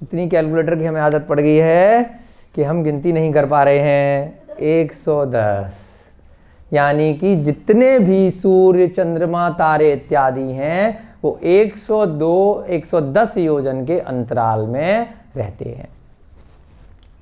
इतनी कैलकुलेटर की हमें आदत पड़ गई है कि हम गिनती नहीं कर पा रहे हैं। 110, यानी कि जितने भी सूर्य, चंद्रमा, तारे इत्यादि हैं वो 102, 110 योजन के अंतराल में रहते हैं।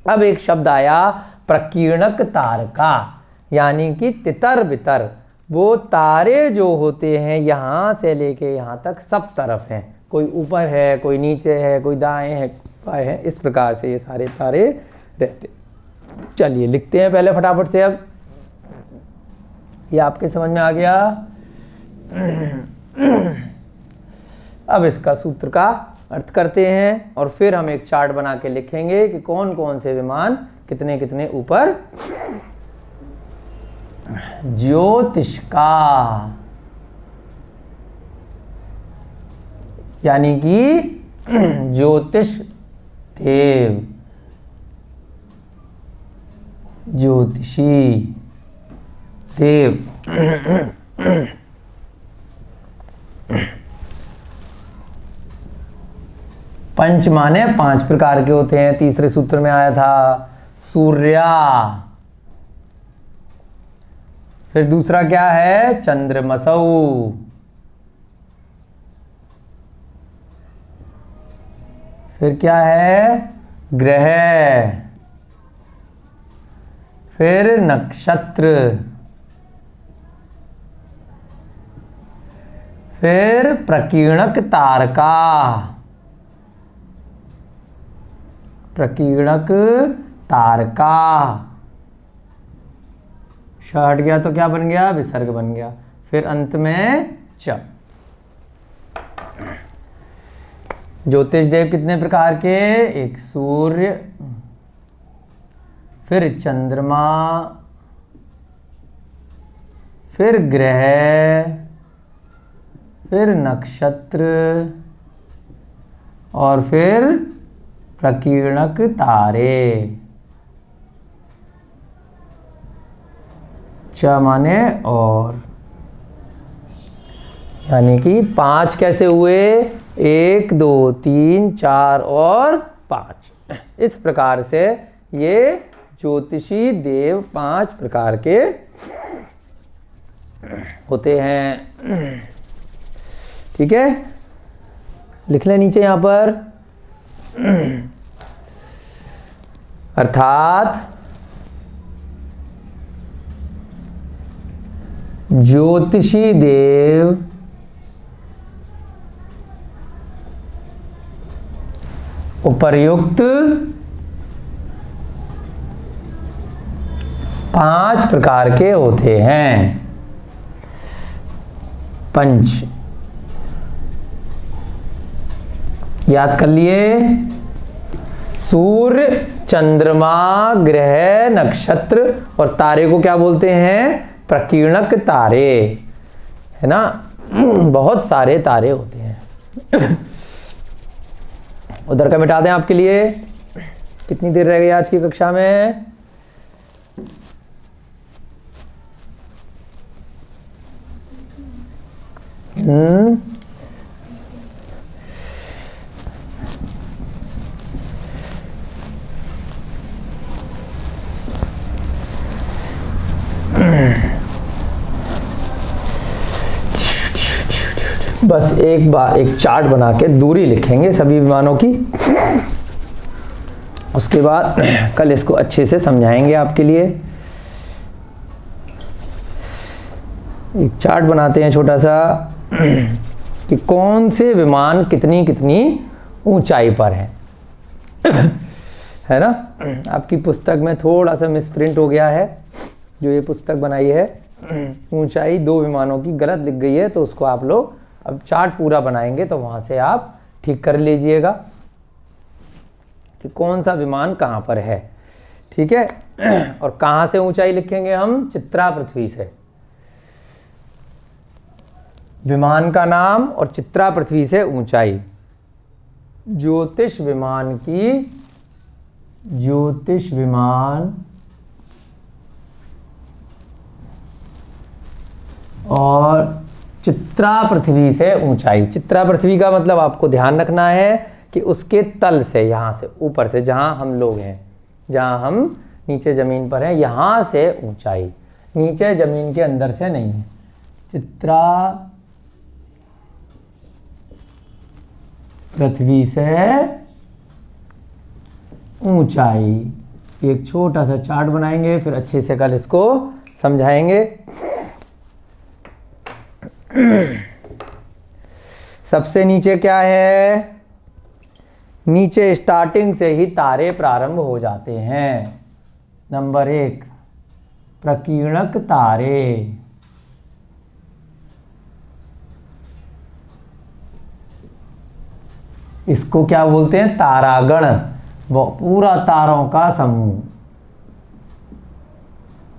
अब एक शब्द आया प्रकीर्णक तारका, यानी कि तितर बितर। वो तारे जो होते हैं यहां से लेके यहां तक सब तरफ हैं, कोई ऊपर है, कोई नीचे है, कोई दाएं है, बाएं है, इस प्रकार से ये सारे तारे रहते। चलिए लिखते हैं पहले फटाफट से। अब ये आपके समझ में आ गया। अब इसका सूत्र का अर्थ करते हैं, और फिर हम एक चार्ट बना के लिखेंगे कि कौन कौन से विमान कितने कितने ऊपर। ज्योतिष का, यानी कि ज्योतिष देव, ज्योतिषी देव। पंच माने 5 प्रकार के होते हैं, तीसरे सूत्र में आया था। सूर्या, फिर दूसरा क्या है? चंद्रमसौ, फिर क्या है? ग्रह, फिर नक्षत्र, फिर प्रकीर्णक तारका, प्रकीर्णक तारका। श हट गया तो क्या बन गया? विसर्ग बन गया। फिर अंत में च। ज्योतिष देव कितने प्रकार के? एक सूर्य, फिर चंद्रमा, फिर ग्रह, फिर नक्षत्र और फिर प्रकीर्णक तारे। च माने और, यानी कि 5 कैसे हुए? 1 2 3 4 और 5। इस प्रकार से ये ज्योतिषी देव 5 प्रकार के होते हैं। ठीक है, लिख लें नीचे यहां पर। अर्थात ज्योतिषी देव उपर्युक्त 5 प्रकार के होते हैं। पंच याद कर लिए। सूर्य, चंद्रमा, ग्रह, नक्षत्र और तारे को क्या बोलते हैं? प्रकीर्णक तारे, है ना। बहुत सारे तारे होते हैं। उधर का मिटा दें आपके लिए। कितनी देर रह गई आज की कक्षा में? बस एक बार एक चार्ट बना के दूरी लिखेंगे सभी विमानों की। उसके बाद कल इसको अच्छे से समझाएंगे आपके लिए। एक चार्ट बनाते हैं छोटा सा कि कौन से विमान कितनी कितनी ऊंचाई पर है। है ना। आपकी पुस्तक में थोड़ा सा मिसप्रिंट हो गया है। जो ये पुस्तक बनाई है ऊंचाई 2 विमानों की गलत लिख गई है, तो उसको आप लोग अब चार्ट पूरा बनाएंगे तो वहां से आप ठीक कर लीजिएगा कि कौन सा विमान कहां पर है। ठीक है। और कहां से ऊंचाई लिखेंगे हम? चित्रा पृथ्वी से। विमान का नाम और चित्रा पृथ्वी से ऊंचाई। ज्योतिष विमान की, ज्योतिष विमान और चित्रा पृथ्वी से ऊंचाई। चित्रा पृथ्वी का मतलब आपको ध्यान रखना है कि उसके तल से, यहां से ऊपर से, जहां हम लोग हैं, जहां हम नीचे जमीन पर हैं, यहां से ऊंचाई, नीचे जमीन के अंदर से नहीं है। चित्रा पृथ्वी से ऊंचाई। एक छोटा सा चार्ट बनाएंगे, फिर अच्छे से कल इसको समझाएंगे। सबसे नीचे क्या है? नीचे स्टार्टिंग से ही तारे प्रारंभ हो जाते हैं। नंबर 1 प्रकीर्णक तारे। इसको क्या बोलते हैं? तारागण। वो पूरा तारों का समूह।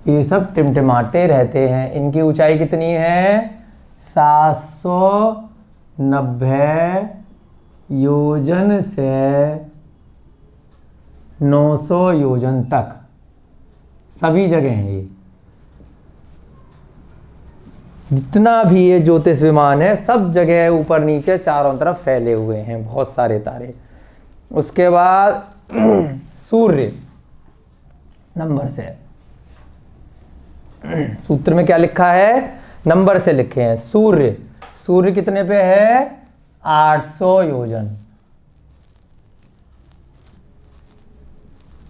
ये सब टिमटिमाते रहते हैं। इनकी ऊंचाई कितनी है? 790 योजन से 900 योजन तक सभी जगह हैं ये। जितना भी ये ज्योतिष विमान है सब जगह ऊपर नीचे चारों तरफ फैले हुए हैं बहुत सारे तारे। उसके बाद सूर्य नंबर से, सूत्र में क्या लिखा है, नंबर से लिखे हैं। सूर्य, सूर्य कितने पे है, 800 योजन।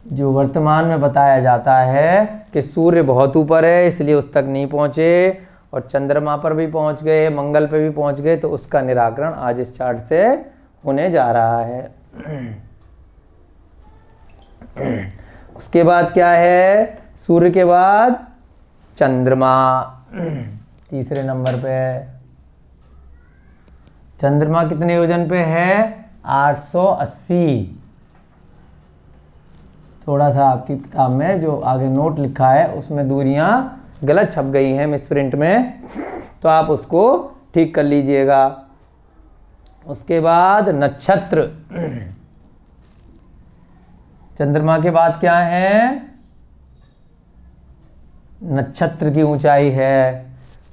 जो वर्तमान में बताया जाता है कि सूर्य बहुत ऊपर है इसलिए उस तक नहीं पहुंचे, और चंद्रमा पर भी पहुंच गए, मंगल पे भी पहुंच गए, तो उसका निराकरण आज इस चार्ट से होने जा रहा है। उसके बाद क्या है, सूर्य के बाद चंद्रमा तीसरे नंबर पे है। चंद्रमा कितने योजन पे है, 880। थोड़ा सा आपकी किताब में जो आगे नोट लिखा है उसमें दूरियां गलत छप गई हैं मिसप्रिंट में, तो आप उसको ठीक कर लीजिएगा। उसके बाद नक्षत्र, चंद्रमा के बाद क्या है, नक्षत्र की ऊंचाई है।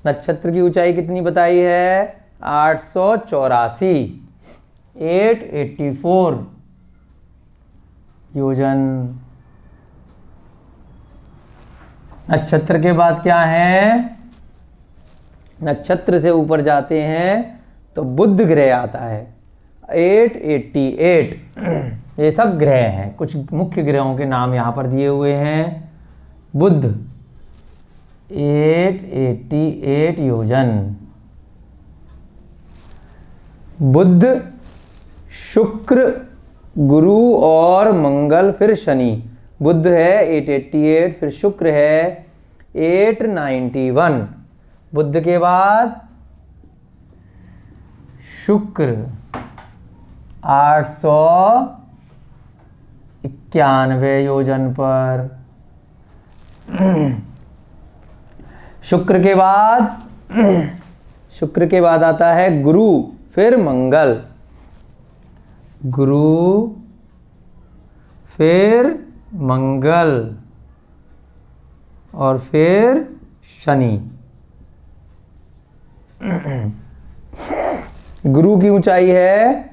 नक्षत्र की ऊंचाई कितनी बताई है, 884, 884 योजन। नक्षत्र के बाद क्या है, नक्षत्र से ऊपर जाते हैं तो बुध ग्रह आता है, 888। ये सब ग्रह हैं, कुछ मुख्य ग्रहों के नाम यहाँ पर दिए हुए हैं। बुध 888 योजन, बुध, शुक्र, गुरु और मंगल, फिर शनि। बुध है 888, फिर शुक्र है 891। बुध के बाद शुक्र 891 योजन पर। शुक्र के बाद आता है गुरु, फिर मंगल, गुरु फिर मंगल और फिर शनि। गुरु की ऊंचाई है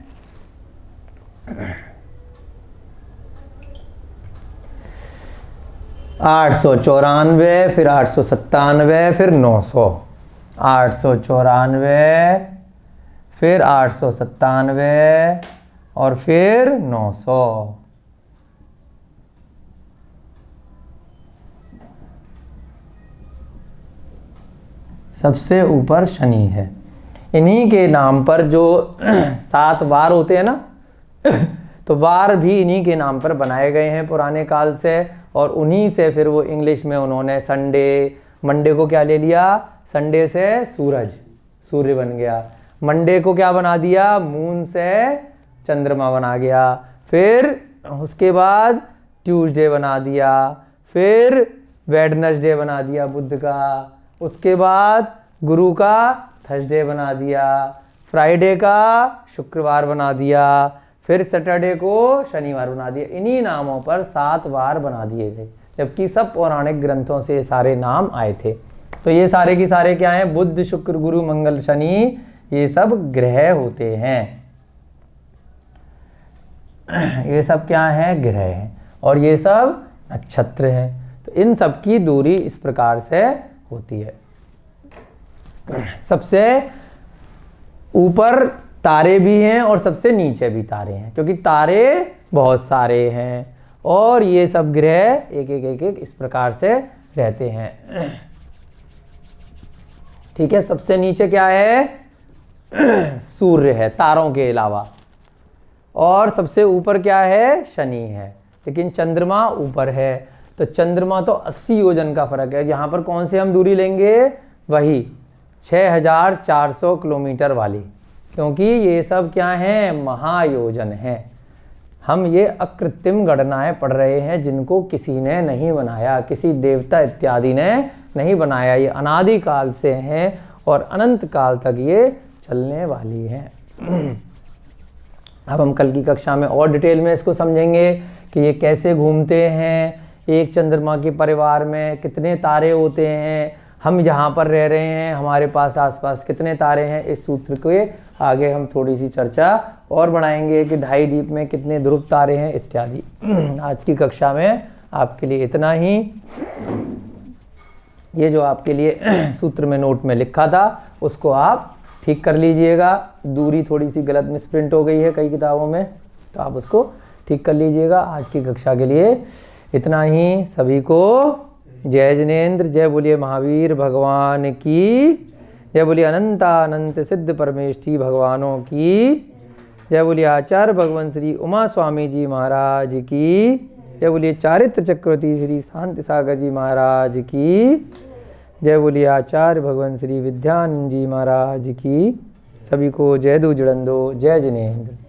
894, फिर 897, फिर 900। 894, फिर 897 और फिर 900। सबसे ऊपर शनि है। इन्हीं के नाम पर जो 7 वार होते हैं ना, तो वार भी इन्हीं के नाम पर बनाए गए हैं पुराने काल से, और उन्हीं से फिर वो इंग्लिश में उन्होंने संडे, मंडे को क्या ले लिया, संडे से सूरज, सूर्य बन गया। मंडे को क्या बना दिया, मून से चंद्रमा बना गया। फिर उसके बाद ट्यूसडे बना दिया, फिर वेडनेसडे बना दिया बुध का, उसके बाद गुरु का थर्सडे बना दिया, फ्राइडे का शुक्रवार बना दिया, फिर सैटरडे को शनिवार बना दिया। इन्हीं नामों पर 7 वार बना दिए गए, जबकि सब पौराणिक ग्रंथों से सारे नाम आए थे। तो ये सारे के सारे क्या हैं, बुध, शुक्र, गुरु, मंगल, शनि, ये सब ग्रह होते हैं। ये सब क्या है, ग्रह हैं, और ये सब नक्षत्र हैं। तो इन सब की दूरी इस प्रकार से होती है। सबसे ऊपर तारे भी हैं और सबसे नीचे भी तारे हैं, क्योंकि तारे बहुत सारे हैं, और ये सब ग्रह एक एक इस प्रकार से रहते हैं। ठीक है, सबसे नीचे क्या है, सूर्य है तारों के अलावा, और सबसे ऊपर क्या है, शनि है, लेकिन चंद्रमा ऊपर है। तो चंद्रमा तो 80 योजन का फर्क है। यहाँ पर कौन से हम दूरी लेंगे, वही 6400 किलोमीटर वाली, क्योंकि ये सब क्या हैं, महायोजन हैं। हम ये अकृत्रिम गणनाएं पढ़ रहे हैं जिनको किसी ने नहीं बनाया, किसी देवता इत्यादि ने नहीं बनाया। ये अनादि काल से हैं और अनंत काल तक ये चलने वाली हैं। अब हम कल की कक्षा में और डिटेल में इसको समझेंगे कि ये कैसे घूमते हैं, एक चंद्रमा के परिवार में कितने तारे होते हैं, हम जहाँ पर रह रहे हैं, हमारे पास आसपास कितने तारे हैं, इस सूत्र के आगे हम थोड़ी सी चर्चा और बढ़ाएंगे कि ढाई दीप में कितने ध्रुव तारे हैं इत्यादि। आज की कक्षा में आपके लिए इतना ही। ये जो आपके लिए सूत्र में नोट में लिखा था उसको आप ठीक कर लीजिएगा। दूरी थोड़ी सी गलत मिसप्रिंट हो गई है कई किताबों में, तो आप उसको ठीक कर लीजिएगा। आज की कक्षा के लिए इतना ही। सभी को जय जिनेन्द्र। जय बोलिए महावीर भगवान की, जय बोलिए अनंतानंत सिद्ध परमेष्ठी भगवानों की, जय बोलिए आचार्य भगवान श्री उमा स्वामी जी महाराज की, जय बोलिए चारित्र चक्रवर्ती श्री शांति सागर जी महाराज की, जय बोलिए आचार्य भगवान श्री विद्यानंद जी महाराज की। सभी को जय दो जुड़न दो। जय जिनेन्द्र।